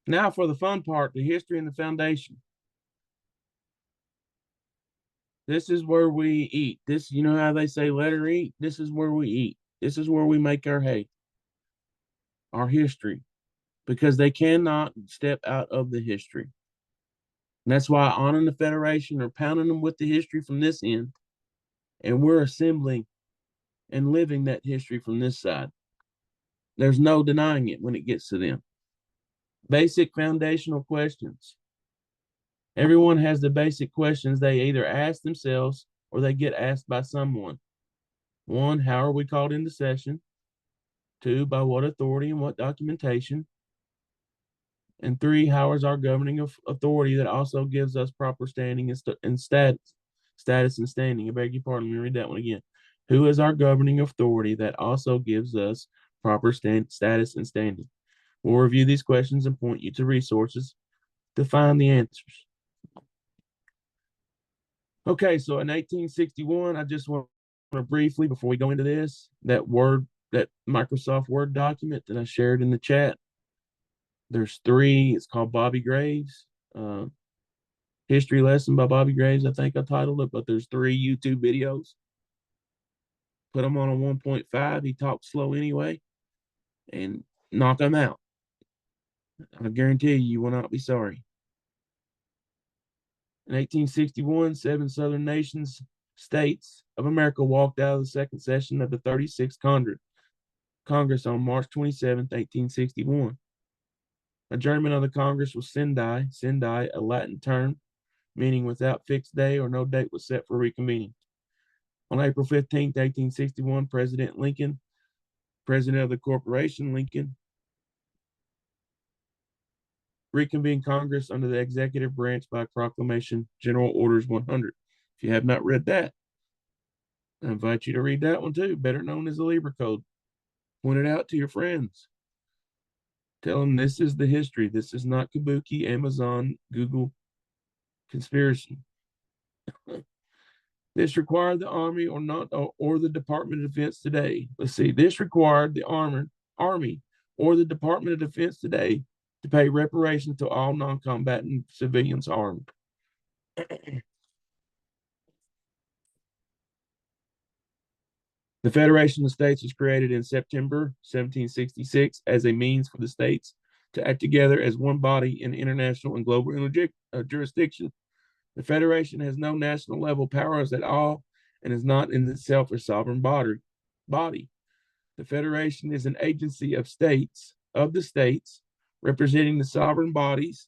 Now for the fun part, the history and the foundation. This is where we eat. This, you know how they say let her eat? This is where we eat. This is where we make our hay. Our history. Because they cannot step out of the history. And that's why Anna and the Federation are pounding them with the history from this end. And we're assembling and living that history from this side. There's no denying it when it gets to them. Basic foundational questions. Everyone has the basic questions they either ask themselves or they get asked by someone. 1, how are we called into session? 2, by what authority and what documentation? And 3, how is our governing authority that also gives us proper standing and status and standing? I beg your pardon, let me read that one again. Who is our governing authority that also gives us proper status and standing? We'll review these questions and point you to resources to find the answers. Okay, so in 1861, I just want to briefly, before we go into this, that Microsoft Word document that I shared in the chat. There's 3. It's called Bobby Graves. History lesson by Bobby Graves, I think I titled it, but there's 3 YouTube videos. Put them on a 1.5. He talks slow anyway, and knock them out. I guarantee you will not be sorry. In 1861, 7 Southern states of America walked out of the second session of the 36th Congress on March 27, 1861. Adjournment of the Congress was Sendai, a Latin term meaning without fixed day or no date was set for reconvening. On April 15, 1861, President Lincoln, President of the Corporation Lincoln, reconvened Congress under the executive branch by proclamation, General Orders 100. If you have not read that, I invite you to read that one too, better known as the Libra Code. Point it out to your friends. Tell them this is the history. This is not Kabuki, Amazon, Google conspiracy. This required the Army or the Department of Defense today. Let's see. This required the Army or the Department of Defense today to pay reparations to all non-combatant civilians armed. The Federation of States was created in September 1766 as a means for the states to act together as one body in international and global jurisdiction. The Federation has no national level powers at all and is not in itself a sovereign body. The Federation is an agency of the states, representing the sovereign bodies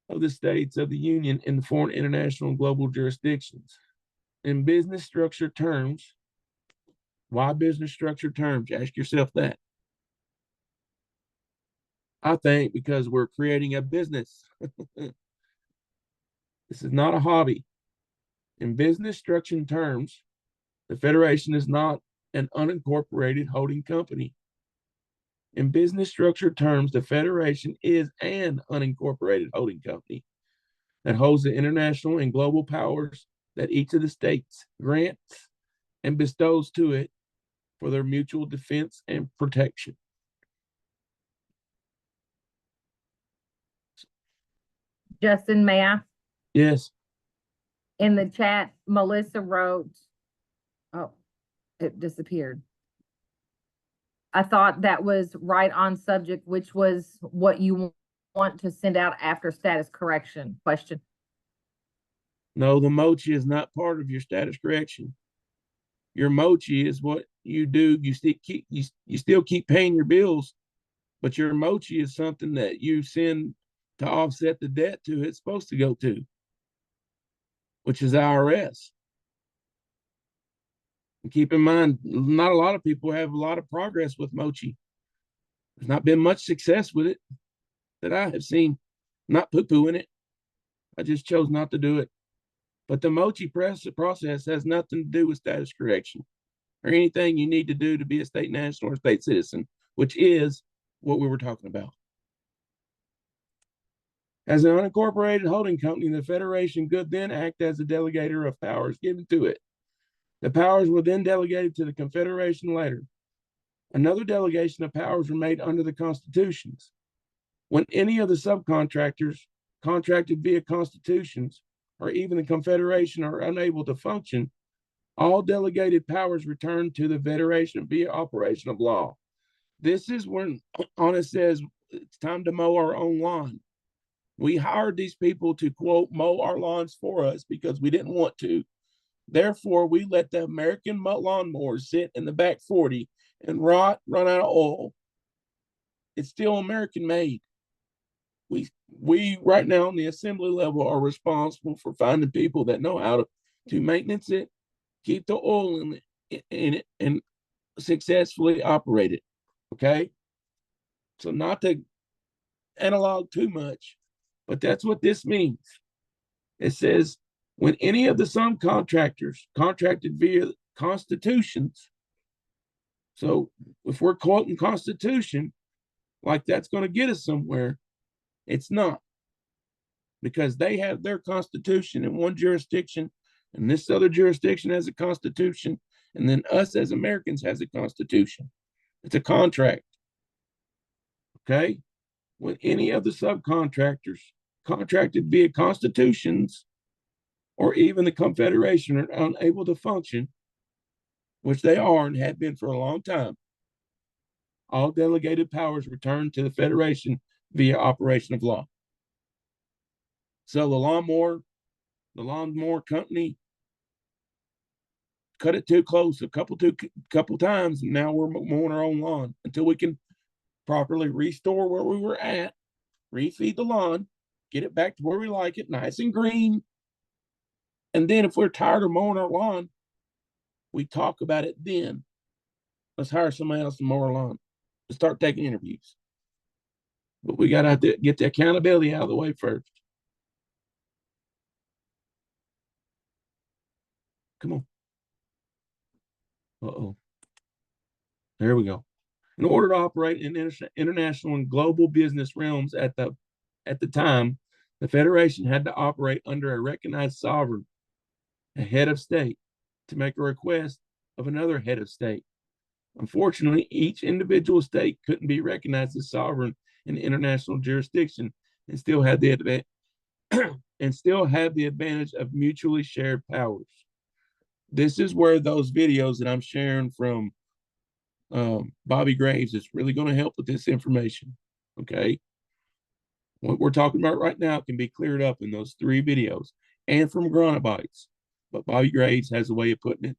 of the states of the Union in the foreign, international, and global jurisdictions. In business structure terms, why business structure terms? Ask yourself that. I think because we're creating a business. This is not a hobby. In business structure terms, the Federation is not an unincorporated holding company. In business structure terms, the Federation is an unincorporated holding company that holds the international and global powers that each of the states grants and bestows to it for their mutual defense and protection. Justin, may I? Yes. In the chat, Melissa wrote, oh, it disappeared. I thought that was right on subject, which was what you want to send out after status correction question. No, the mochi is not part of your status correction. Your mochi is what you do. You still keep paying your bills, but your mochi is something that you send to offset the debt to it's supposed to go to, which is IRS. And keep in mind, not a lot of people have a lot of progress with mochi. There's not been much success with it that I have seen. I'm not poo-pooing it. I just chose not to do it. But the mochi process has nothing to do with status correction or anything you need to do to be a state national or state citizen, which is what we were talking about. As an unincorporated holding company, the Federation could then act as a delegator of powers given to it. The powers were then delegated to the Confederation later. Another delegation of powers were made under the constitutions. When any of the subcontractors contracted via constitutions or even the Confederation are unable to function, all delegated powers return to the Federation via operation of law. This is when Anna says it's time to mow our own lawn. We hired these people to, quote, mow our lawns for us because we didn't want to. Therefore, we let the American lawnmowers sit in the back 40 and run out of oil. It's still American made. We right now on the assembly level are responsible for finding people that know how to maintenance it, keep the oil in it, and successfully operate it. Okay? So not to analog too much, but that's what this means. It says, when any of the subcontractors contracted via constitutions, so if we're quoting constitution, like that's going to get us somewhere, it's not. Because they have their constitution in one jurisdiction, and this other jurisdiction has a constitution, and then us as Americans has a constitution. It's a contract. Okay? When any of the subcontractors contracted via constitutions or even the Confederation are unable to function, which they are and have been for a long time, all delegated powers return to the Federation via operation of law. So the lawnmower company cut it too close a couple times, and now we're mowing our own lawn until we can properly restore where we were at, refeed the lawn, get it back to where we like it, nice and green. And then if we're tired of mowing our lawn, we talk about it then. Let's hire somebody else to mow our lawn. Let's start taking interviews. But we got to get the accountability out of the way first. Come on. Uh-oh. There we go. In order to operate in international and global business realms at the time, the Federation had to operate under a recognized sovereign, a head of state, to make a request of another head of state. Unfortunately, each individual state couldn't be recognized as sovereign in international jurisdiction and still had the advantage of mutually shared powers. This is where those videos that I'm sharing from Bobby Graves is really going to help with this information. Okay. What we're talking about right now can be cleared up in those 3 videos and from Granna Bites. But Bobby Graves has a way of putting it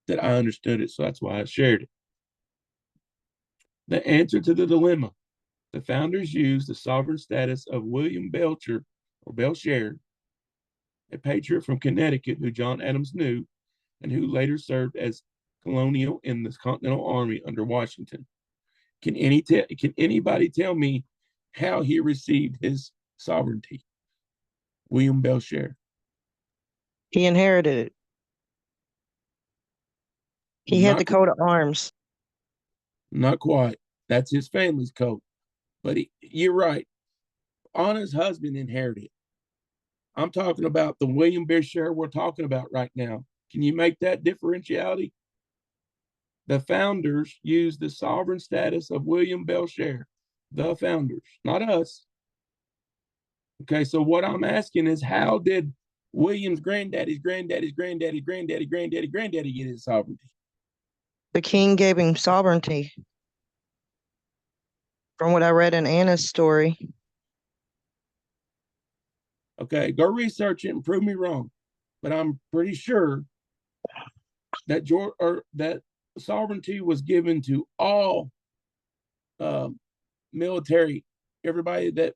that I understood it, so that's why I shared it. The answer to the dilemma. The founders used the sovereign status of William Belcher or Belcher, a patriot from Connecticut who John Adams knew and who later served as colonial in the Continental Army under Washington. Can anybody tell me how he received his sovereignty? William Belcher. He inherited it. He had Not the coat of arms. Not quite. That's his family's coat. But you're right. Anna's husband inherited. I'm talking about the William Belcher we're talking about right now. Can you make that differentiality? The founders used the sovereign status of William Belcher. The founders, not us. Okay, so what I'm asking is, how did William's granddaddy get his sovereignty? The king gave him sovereignty. From what I read in Anna's story. Okay, go research it and prove me wrong. But I'm pretty sure that that sovereignty was given to all military, everybody that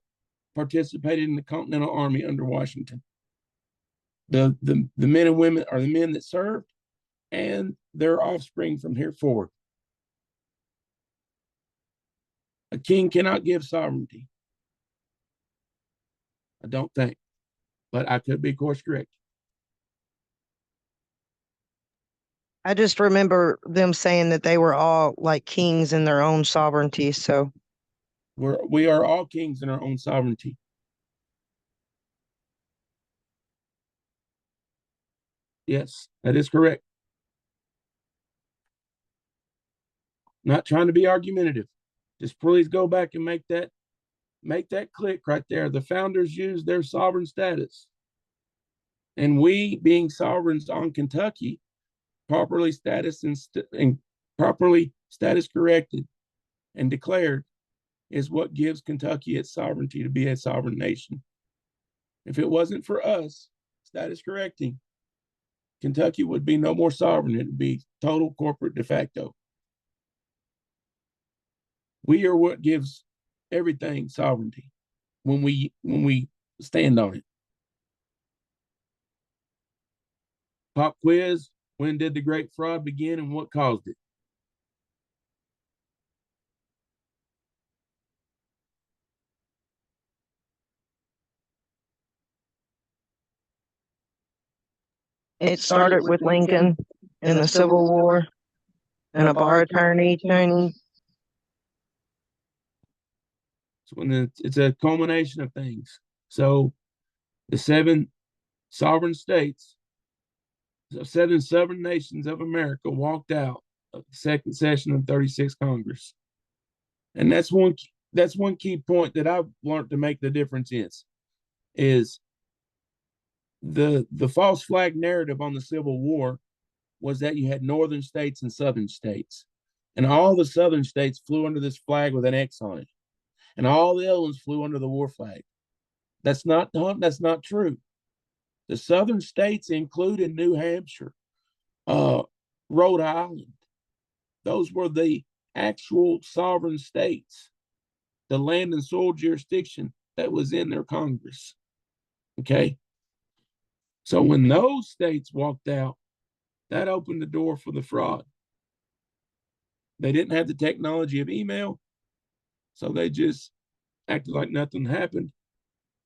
participated in the Continental Army under Washington. The men and women are the men that served and their offspring from here forward. A king cannot give sovereignty. I don't think, but I could be course correct. I just remember them saying that they were all like kings in their own sovereignty. So We are all kings in our own sovereignty. Yes, that is correct. Not trying to be argumentative. Just please go back and make that click right there. The founders used their sovereign status. And we, being sovereigns on Kentucky, properly status corrected and declared, is what gives Kentucky its sovereignty to be a sovereign nation. If it wasn't for us status correcting, Kentucky would be no more sovereign. It would be total corporate de facto. We are what gives everything sovereignty when we stand on it. Pop quiz: when did the Great Fraud begin and what caused it? it started with Lincoln in the Civil War and a bar attorney turning. So when it's a culmination of things. So the 7 sovereign states, the 7 sovereign nations of America walked out of the second session of 36th Congress. And that's one key point that I've learned to make the difference is the false flag narrative on the Civil War was that you had northern states and southern states. And all the southern states flew under this flag with an X on it. And all the other ones flew under the war flag. That's not true. The southern states included New Hampshire, Rhode Island. Those were the actual sovereign states, the land and soil jurisdiction that was in their Congress. Okay. So when those states walked out, that opened the door for the fraud. They didn't have the technology of email, so they just acted like nothing happened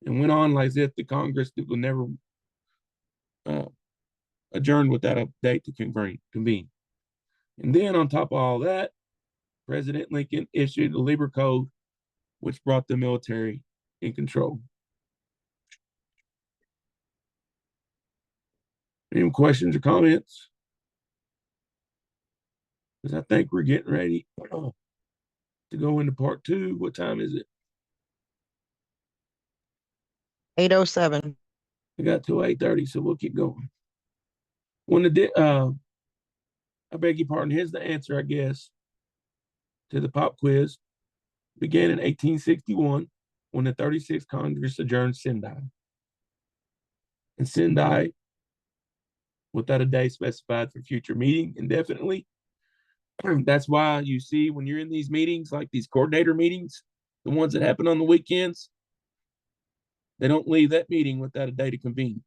and went on like if the Congress would never adjourn without a date to convene. And then on top of all that, President Lincoln issued the Labor Code, which brought the military in control. Any questions or comments? Because I think we're getting ready to go into part 2. What time is it? 8:07. We got till 8:30, so we'll keep going. I beg your pardon. Here's the answer, I guess. to the pop quiz began in 1861 when the 36th Congress adjourned Sendai. And Sendai, without a day specified for future meeting indefinitely. That's why you see when you're in these meetings, like these coordinator meetings, the ones that happen on the weekends, they don't leave that meeting without a day to convene.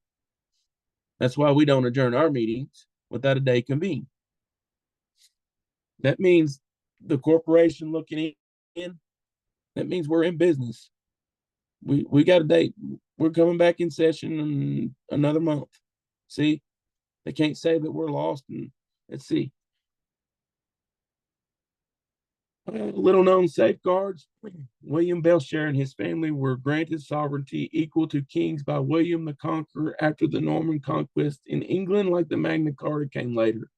That's why we don't adjourn our meetings without a day convened. That means the corporation looking in, that means we're in business. We got a date. We're coming back in session in another month. See, they can't say that we're lost. And let's see. Little known safeguards. William Belshire and his family were granted sovereignty equal to kings by William the Conqueror after the Norman conquest in England, like the Magna Carta came later.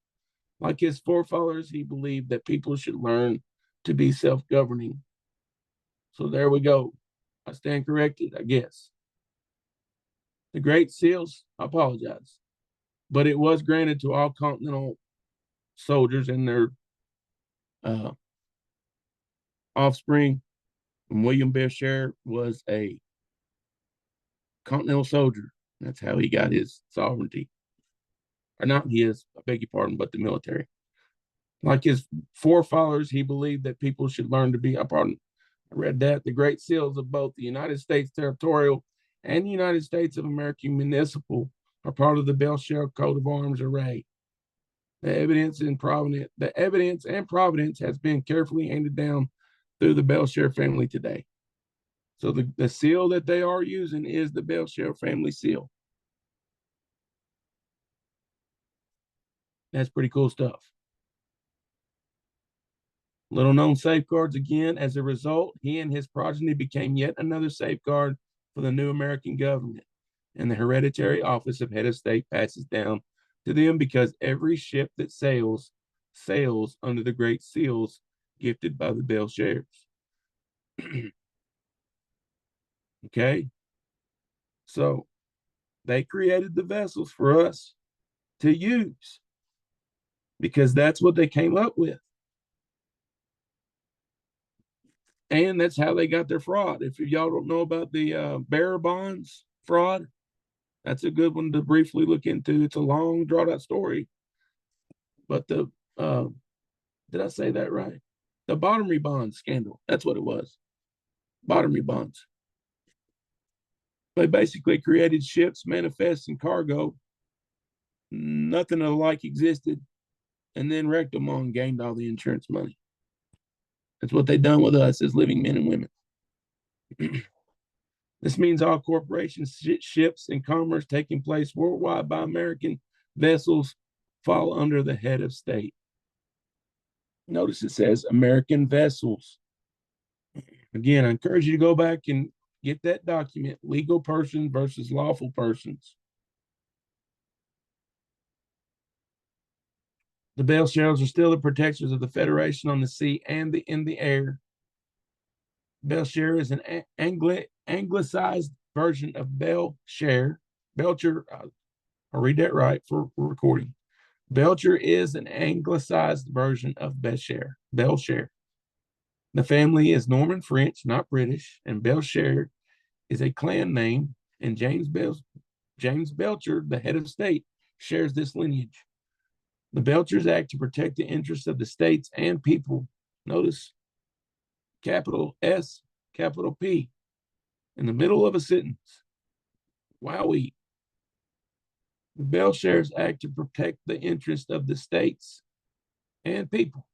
Like his forefathers, he believed that people should learn to be self-governing. So there we go. I stand corrected, I guess. The Great Seals, I apologize, but it was granted to all continental soldiers and their offspring. And William Belshire was a continental soldier. That's how he got his sovereignty. Or not his, I beg your pardon, but the military. Like his forefathers, he believed that people should learn to be, I read that, the Great Seals of both the United States territorial and the United States of America municipal are part of the Belshire coat of arms array. The evidence and provenance has been carefully handed down through the Belshire family today. So the seal that they are using is the Belshire family seal. That's pretty cool stuff. Little known safeguards again. As a result, he and his progeny became yet another safeguard for the new American government. And the hereditary office of head of state passes down to them because every ship that sails under the great seals gifted by the Belshires. Okay. So they created the vessels for us to use because that's what they came up with. And that's how they got their fraud. If y'all don't know about the bearer bonds fraud, that's a good one to briefly look into. It's a long, drawn out story. But did I say that right? The bottomry bonds scandal. That's what it was. Bottomry bonds. They basically created ships, manifests, and cargo. Nothing of the like existed. And then wrecked them all and gained all the insurance money. That's what they done with us as living men and women. This means all corporations, ships, and commerce taking place worldwide by American vessels fall under the head of state. Notice it says American vessels. Again, I encourage you to go back and get that document, legal persons versus lawful persons. The Belshires are still the protectors of the Federation on the sea and in the air. Belshire is an anglicized version of Belshire. Belcher, I'll read that right for recording. Belcher is an anglicized version of Belshire. The family is Norman French, not British, and Belshire is a clan name, and James Belcher, the head of state, shares this lineage. The Belchers act to protect the interests of the states and people. Notice capital S, capital P, in the middle of a sentence. Wowee. The Belshires act to protect the interests of the states and people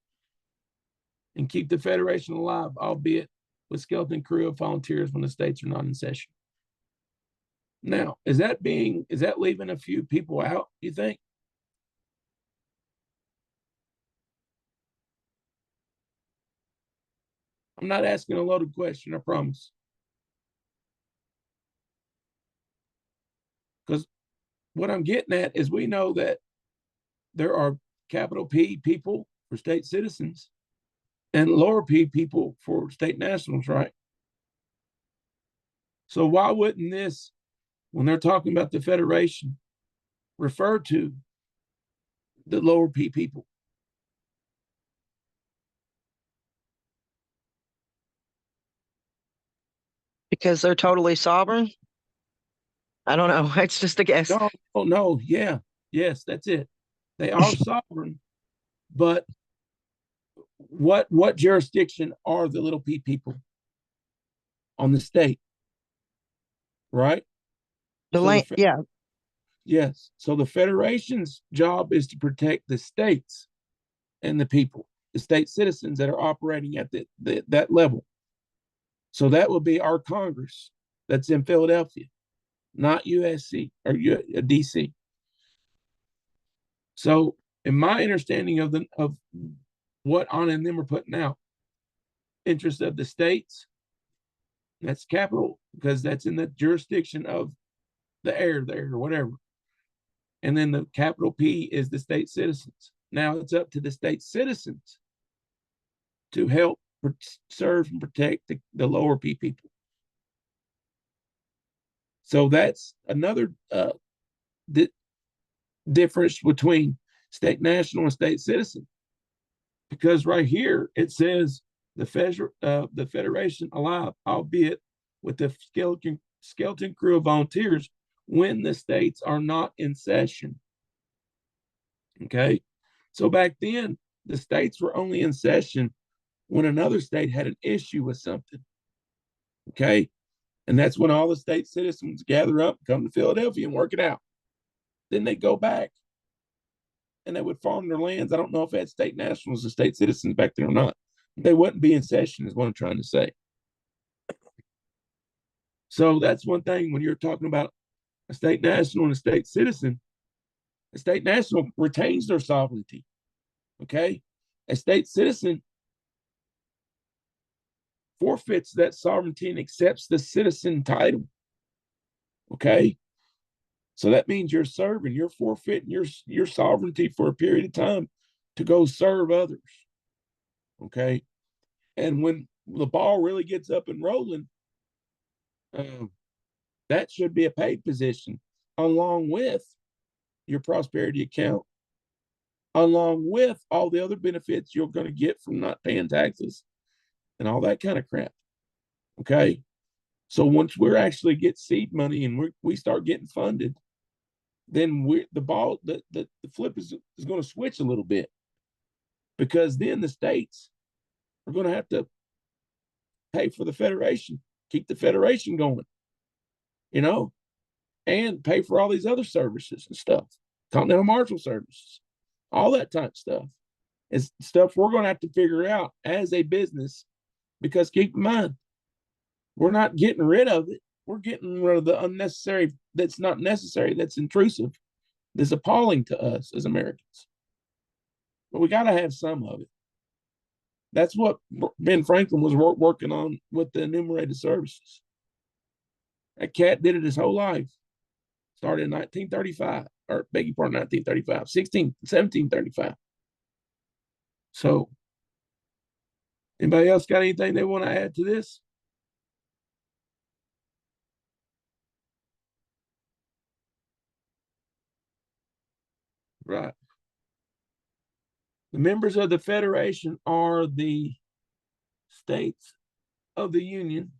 and keep the Federation alive, albeit with skeleton crew of volunteers when the states are not in session. Now, is that leaving a few people out, you think? I'm not asking a loaded question, I promise. Because what I'm getting at is we know that there are capital P people for state citizens and lower P people for state nationals, right? So why wouldn't this, when they're talking about the Federation, refer to the lower P people? Because they're totally sovereign? I don't know. It's just a guess. No, oh no, yeah, yes, that's it. They are sovereign, but what jurisdiction are the little p people on the state, right? The So land, yeah. yes, so the federation's job is to protect the states and the people, the state citizens that are operating at that level. So that will be our Congress that's in Philadelphia, not USC or DC. So, in my understanding of what Anna and them are putting out, interest of the states, that's capital because that's in the jurisdiction of the air there or whatever. And then the capital P is the state citizens. Now it's up to the state citizens to help serve and protect the lower P people. So that's another difference between state national and state citizen. Because right here it says the federation alive, albeit with the skeleton crew of volunteers when the states are not in session. Okay, so back then the states were only in session when another state had an issue with something. Okay, and that's when all the state citizens gather up, come to Philadelphia, and work it out. Then they go back and they would farm their lands. I don't know if they had state nationals and state citizens back then or not. They wouldn't be in session, is what I'm trying to say. So that's one thing when you're talking about a state national and a state citizen. A state national retains their sovereignty. Okay, a state citizen forfeits that sovereignty and accepts the citizen title. Okay, so that means you're serving, you're forfeiting your sovereignty for a period of time to go serve others. Okay, and when the ball really gets up and rolling, that should be a paid position along with your prosperity account, along with all the other benefits you're going to get from not paying taxes and all that kind of crap. Okay, so once we're actually get seed money and we start getting funded, then the flip is going to switch a little bit, because then the states are going to have to pay for the federation, keep the federation going, and pay for all these other services and stuff, continental marshal services, all that type of stuff is stuff we're going to have to figure out as a business, because keep in mind, we're not getting rid of it. We're getting rid of the unnecessary that's not necessary, that's intrusive, that's appalling to us as Americans. But we got to have some of it. That's what Ben Franklin was working on with the enumerated services. That cat did it his whole life. Started in 1935, or beg your pardon, 1935, 1735. So, anybody else got anything they want to add to this? Right. The members of the Federation are the states of the Union.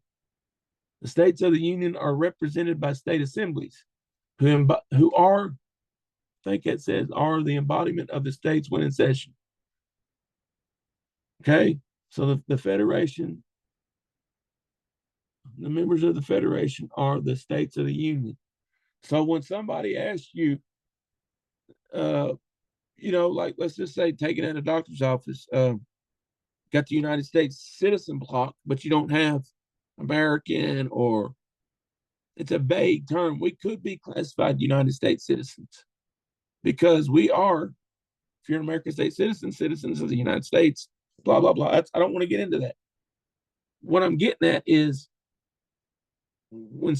The states of the Union are represented by state assemblies, who are, I think it says, are the embodiment of the states when in session. Okay, so the Federation, the members of the Federation are the states of the Union. So when somebody asks you, like let's just say taking in a doctor's office, got the United States citizen block, but you don't have American, or it's a vague term. We could be classified United States citizens because we are, if you're an American state citizen, citizens of the United States, blah, blah, blah. I don't want to get into that. What I'm getting at is when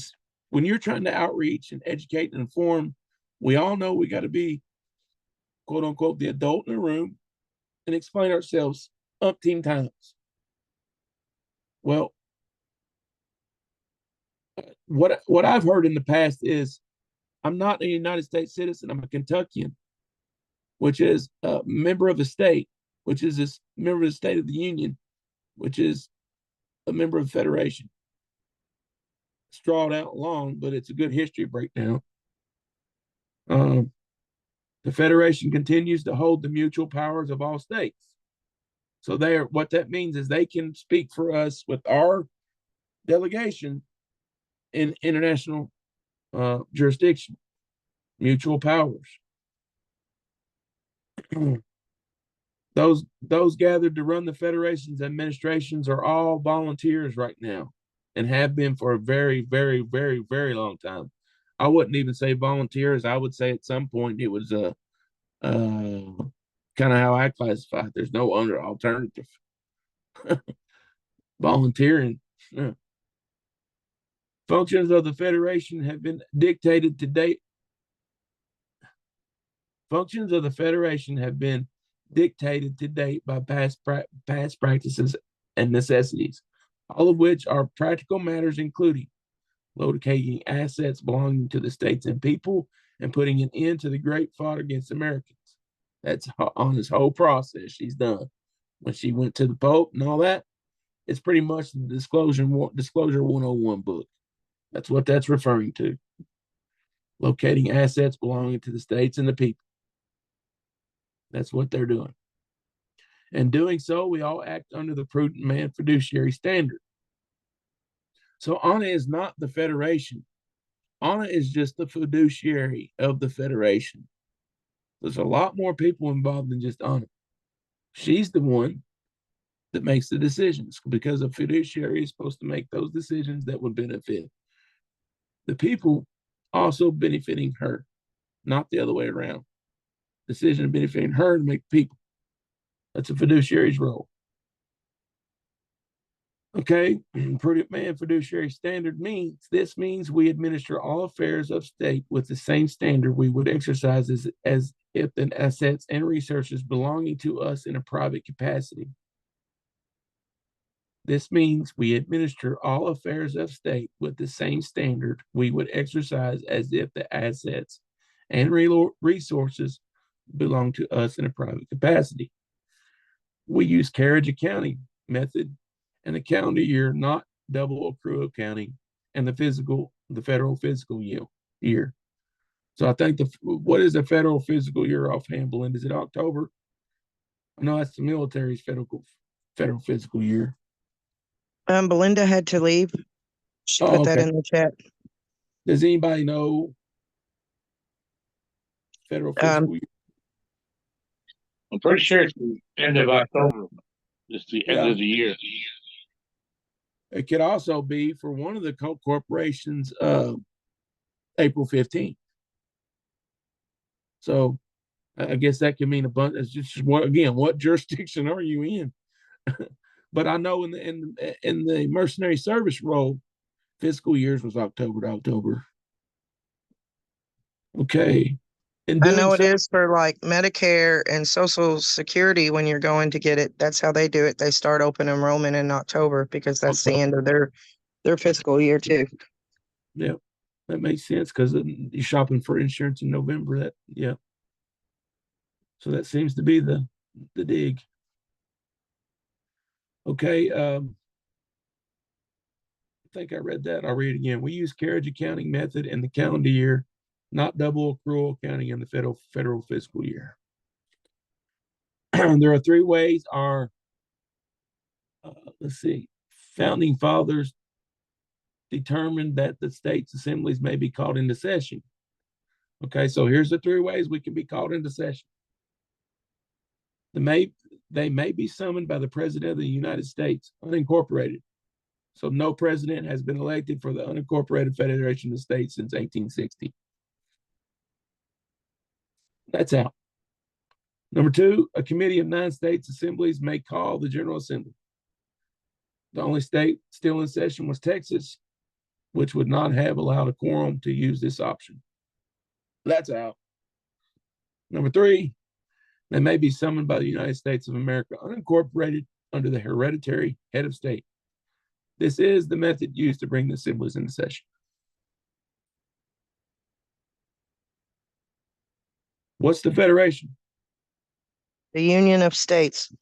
you're trying to outreach and educate and inform, we all know we got to be, quote unquote, the adult in the room and explain ourselves umpteen times. Well, what I've heard in the past is I'm not a United States citizen. I'm a Kentuckian, which is a member of the state, which is this member of the state of the Union, which is a member of the Federation. strawed out long, but it's a good history breakdown. The Federation continues to hold the mutual powers of all states. So what that means is they can speak for us with our delegation in international jurisdiction, mutual powers. Those gathered to run the Federation's administrations are all volunteers right now and have been for a very, very, very, very long time. I wouldn't even say volunteers. I would say at some point it was kind of how I classify it. There's no other alternative. Volunteering. Yeah. Functions of the Federation have been dictated to date. Functions of the Federation have been dictated to date by past practices and necessities, all of which are practical matters, including locating assets belonging to the states and people and putting an end to the great fight against Americans. That's on this whole process she's done. When she went to the Pope and all that, it's pretty much the Disclosure 101 book. That's what that's referring to. Locating assets belonging to the states and the people. That's what they're doing. And doing so, we all act under the prudent man fiduciary standard. So Anna is not the Federation. Anna is just the fiduciary of the Federation. There's a lot more people involved than just Anna. She's the one that makes the decisions because a fiduciary is supposed to make those decisions that would benefit the people, also benefiting her, not the other way around. Decision benefiting her to make people. That's a fiduciary's role. Okay, prudent man fiduciary standard means we administer all affairs of state with the same standard we would exercise as if the assets and resources belonging to us in a private capacity. This means we administer all affairs of state with the same standard we would exercise as if the assets and resources belong to us in a private capacity. We use carriage accounting method and the calendar year, not double accrual accounting, and the federal fiscal year. So I think what is the federal fiscal year offhand, Belinda? Is it October? I know that's the military's federal fiscal year. Belinda had to leave. She put that Okay. in the chat. Does anybody know federal fiscal year? I'm pretty sure it's the end of October. It's the end of the year. It could also be for one of the corporations, April 15th. So I guess that could mean a bunch. It's just what jurisdiction are you in? But I know in the mercenary service role, fiscal years was October to October. Okay. I know it is for like Medicare and Social Security when you're going to get it. That's how they do it. They start open enrollment in October because that's the end of their fiscal year too. Yeah, that makes sense because you're shopping for insurance in November. So that seems to be the dig. Okay. I think I read that. I'll read it again. We use carriage accounting method in the calendar year, not double accrual accounting in the federal fiscal year. There are three ways our founding fathers determined that the states' assemblies may be called into session. Okay, so here's the three ways we can be called into session. They may be summoned by the President of the United States, unincorporated. So no president has been elected for the unincorporated Federation of States since 1860. That's out. Number two, a committee of 9 states assemblies may call the General Assembly. The only state still in session was Texas, which would not have allowed a quorum to use this option. That's out. Number three, they may be summoned by the United States of America, unincorporated under the hereditary head of state. This is the method used to bring the assemblies into session. What's the Federation? The Union of States.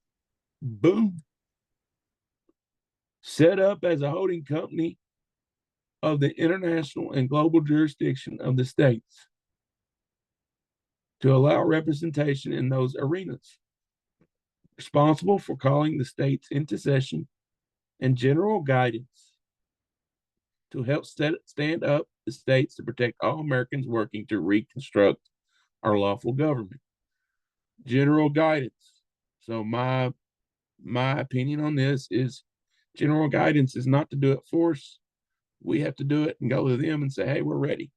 Boom. Set up as a holding company of the international and global jurisdiction of the states to allow representation in those arenas, responsible for calling the states into session and general guidance to help stand up the states to protect all Americans working to reconstruct our lawful government. General guidance. So my opinion on this is general guidance is not to do it for us. We have to do it and go to them and say, hey, we're ready.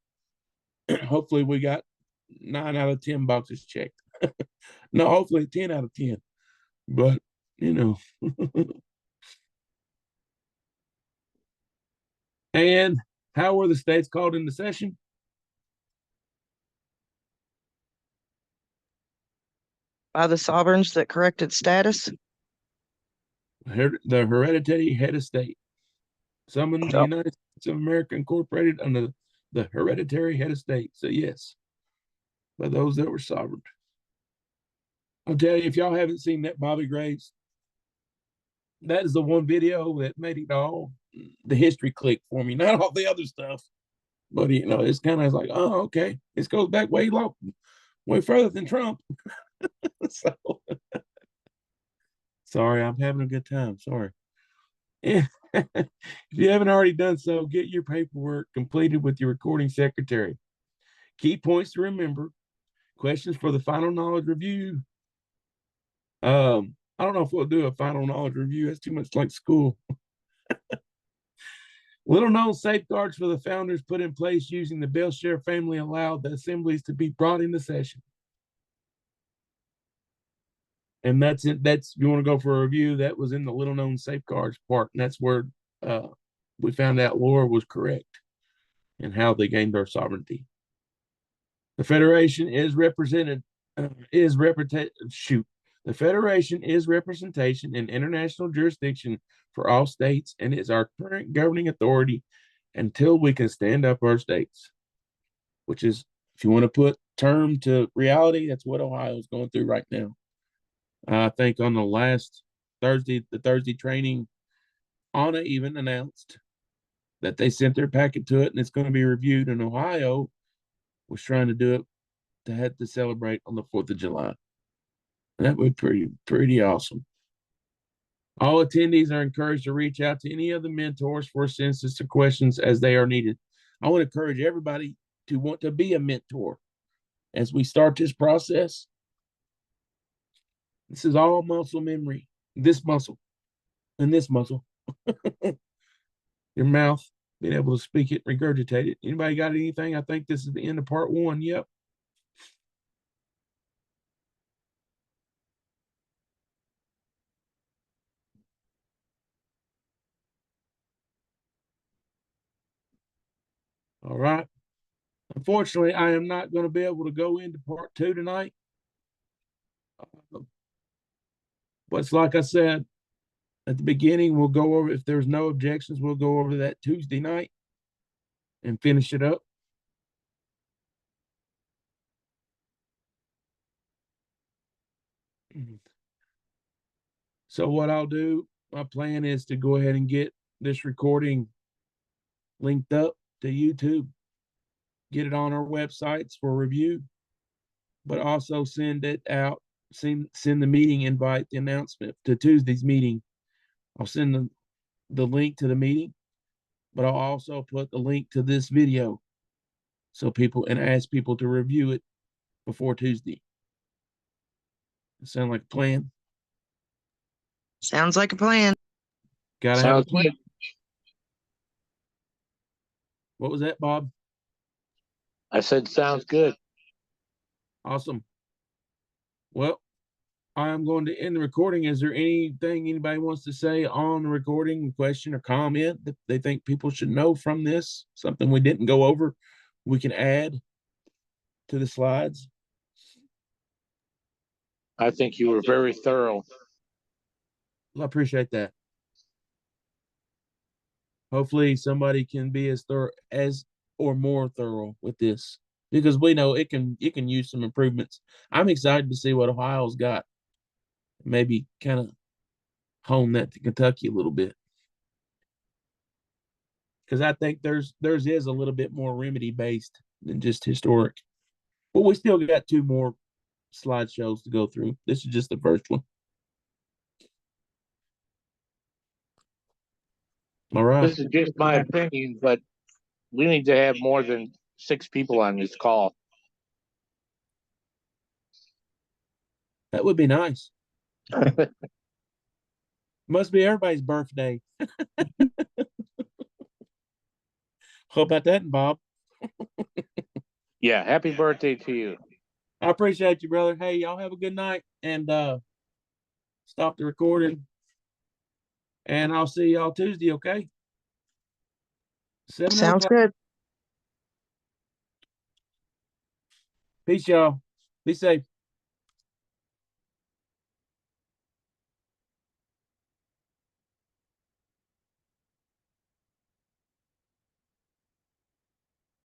Hopefully we got 9 out of 10 boxes checked. No, hopefully 10 out of 10. But, you know. And how were the states called into session? By the sovereigns that corrected status. The hereditary head of state. Summoned the Yep. United States of America incorporated under the hereditary head of state. So yes, by those that were sovereign. I'll tell you, if y'all haven't seen that Bobby Graves, that is the one video that made it all the history click for me, not all the other stuff. But you know, it's kind of like, oh, okay, this goes back way long, way further than Trump. So sorry, I'm having a good time. Sorry. If you haven't already done so, get your paperwork completed with your recording secretary. Key points to remember, questions for the final knowledge review. I don't know if we'll do a final knowledge review. That's too much like school. Little known safeguards for the founders put in place using the Belshare family allowed the assemblies to be brought into session. And that's it. That's, if you want to go for a review, that was in the little known safeguards part. And that's where we found out Laura was correct and how they gained our sovereignty. The Federation is represented, the Federation is representation in international jurisdiction for all states and is our current governing authority until we can stand up our states, which is, if you want to put term to reality, that's what Ohio is going through right now. I think on the last Thursday, the Thursday training, Anna even announced that they sent their packet to it and it's going to be reviewed. And Ohio was trying to do it to have to celebrate on the 4th of July. And that would be pretty awesome. All attendees are encouraged to reach out to any of the mentors for assistance or questions as they are needed. I want to encourage everybody to want to be a mentor as we start this process. This is all muscle memory. This muscle and this muscle. Your mouth, being able to speak it, regurgitate it. Anybody got anything? I think this is the end of part 1. Yep. All right. Unfortunately, I am not going to be able to go into part 2 tonight. But it's like I said at the beginning, we'll go over, if there's no objections, we'll go over that Tuesday night and finish it up. So what I'll do, my plan is to go ahead and get this recording linked up to YouTube, get it on our websites for review, but also send it out, send the meeting invite, the announcement to Tuesday's meeting. I'll send the link to the meeting, but I'll also put the link to this video so people, and ask people to review it before Tuesday. Sound like a plan? Sounds like a plan. Gotta have a Sounds plan. good. What was that, Bob? I said, sounds good. Awesome. Well, I'm going to end the recording. Is there anything anybody wants to say on the recording, question or comment that they think people should know from this? Something we didn't go over, we can add to the slides? I think you were very thorough. Well, I appreciate that. Hopefully somebody can be as thorough as or more thorough with this, because we know it can use some improvements. I'm excited to see what Ohio's got. Maybe kind of hone that to Kentucky a little bit. Because I think theirs is a little bit more remedy based than just historic. But we still got 2 more slideshows to go through. This is just the first one. All right. This is just my opinion, but we need to have more than 6 people on this call. That would be nice. Must be everybody's birthday. How about that, Bob? Yeah, happy birthday to you. I appreciate you, brother. Hey, y'all have a good night, and stop the recording. And I'll see y'all Tuesday, okay? 7 Sounds o'clock. good. Peace, y'all. Be safe.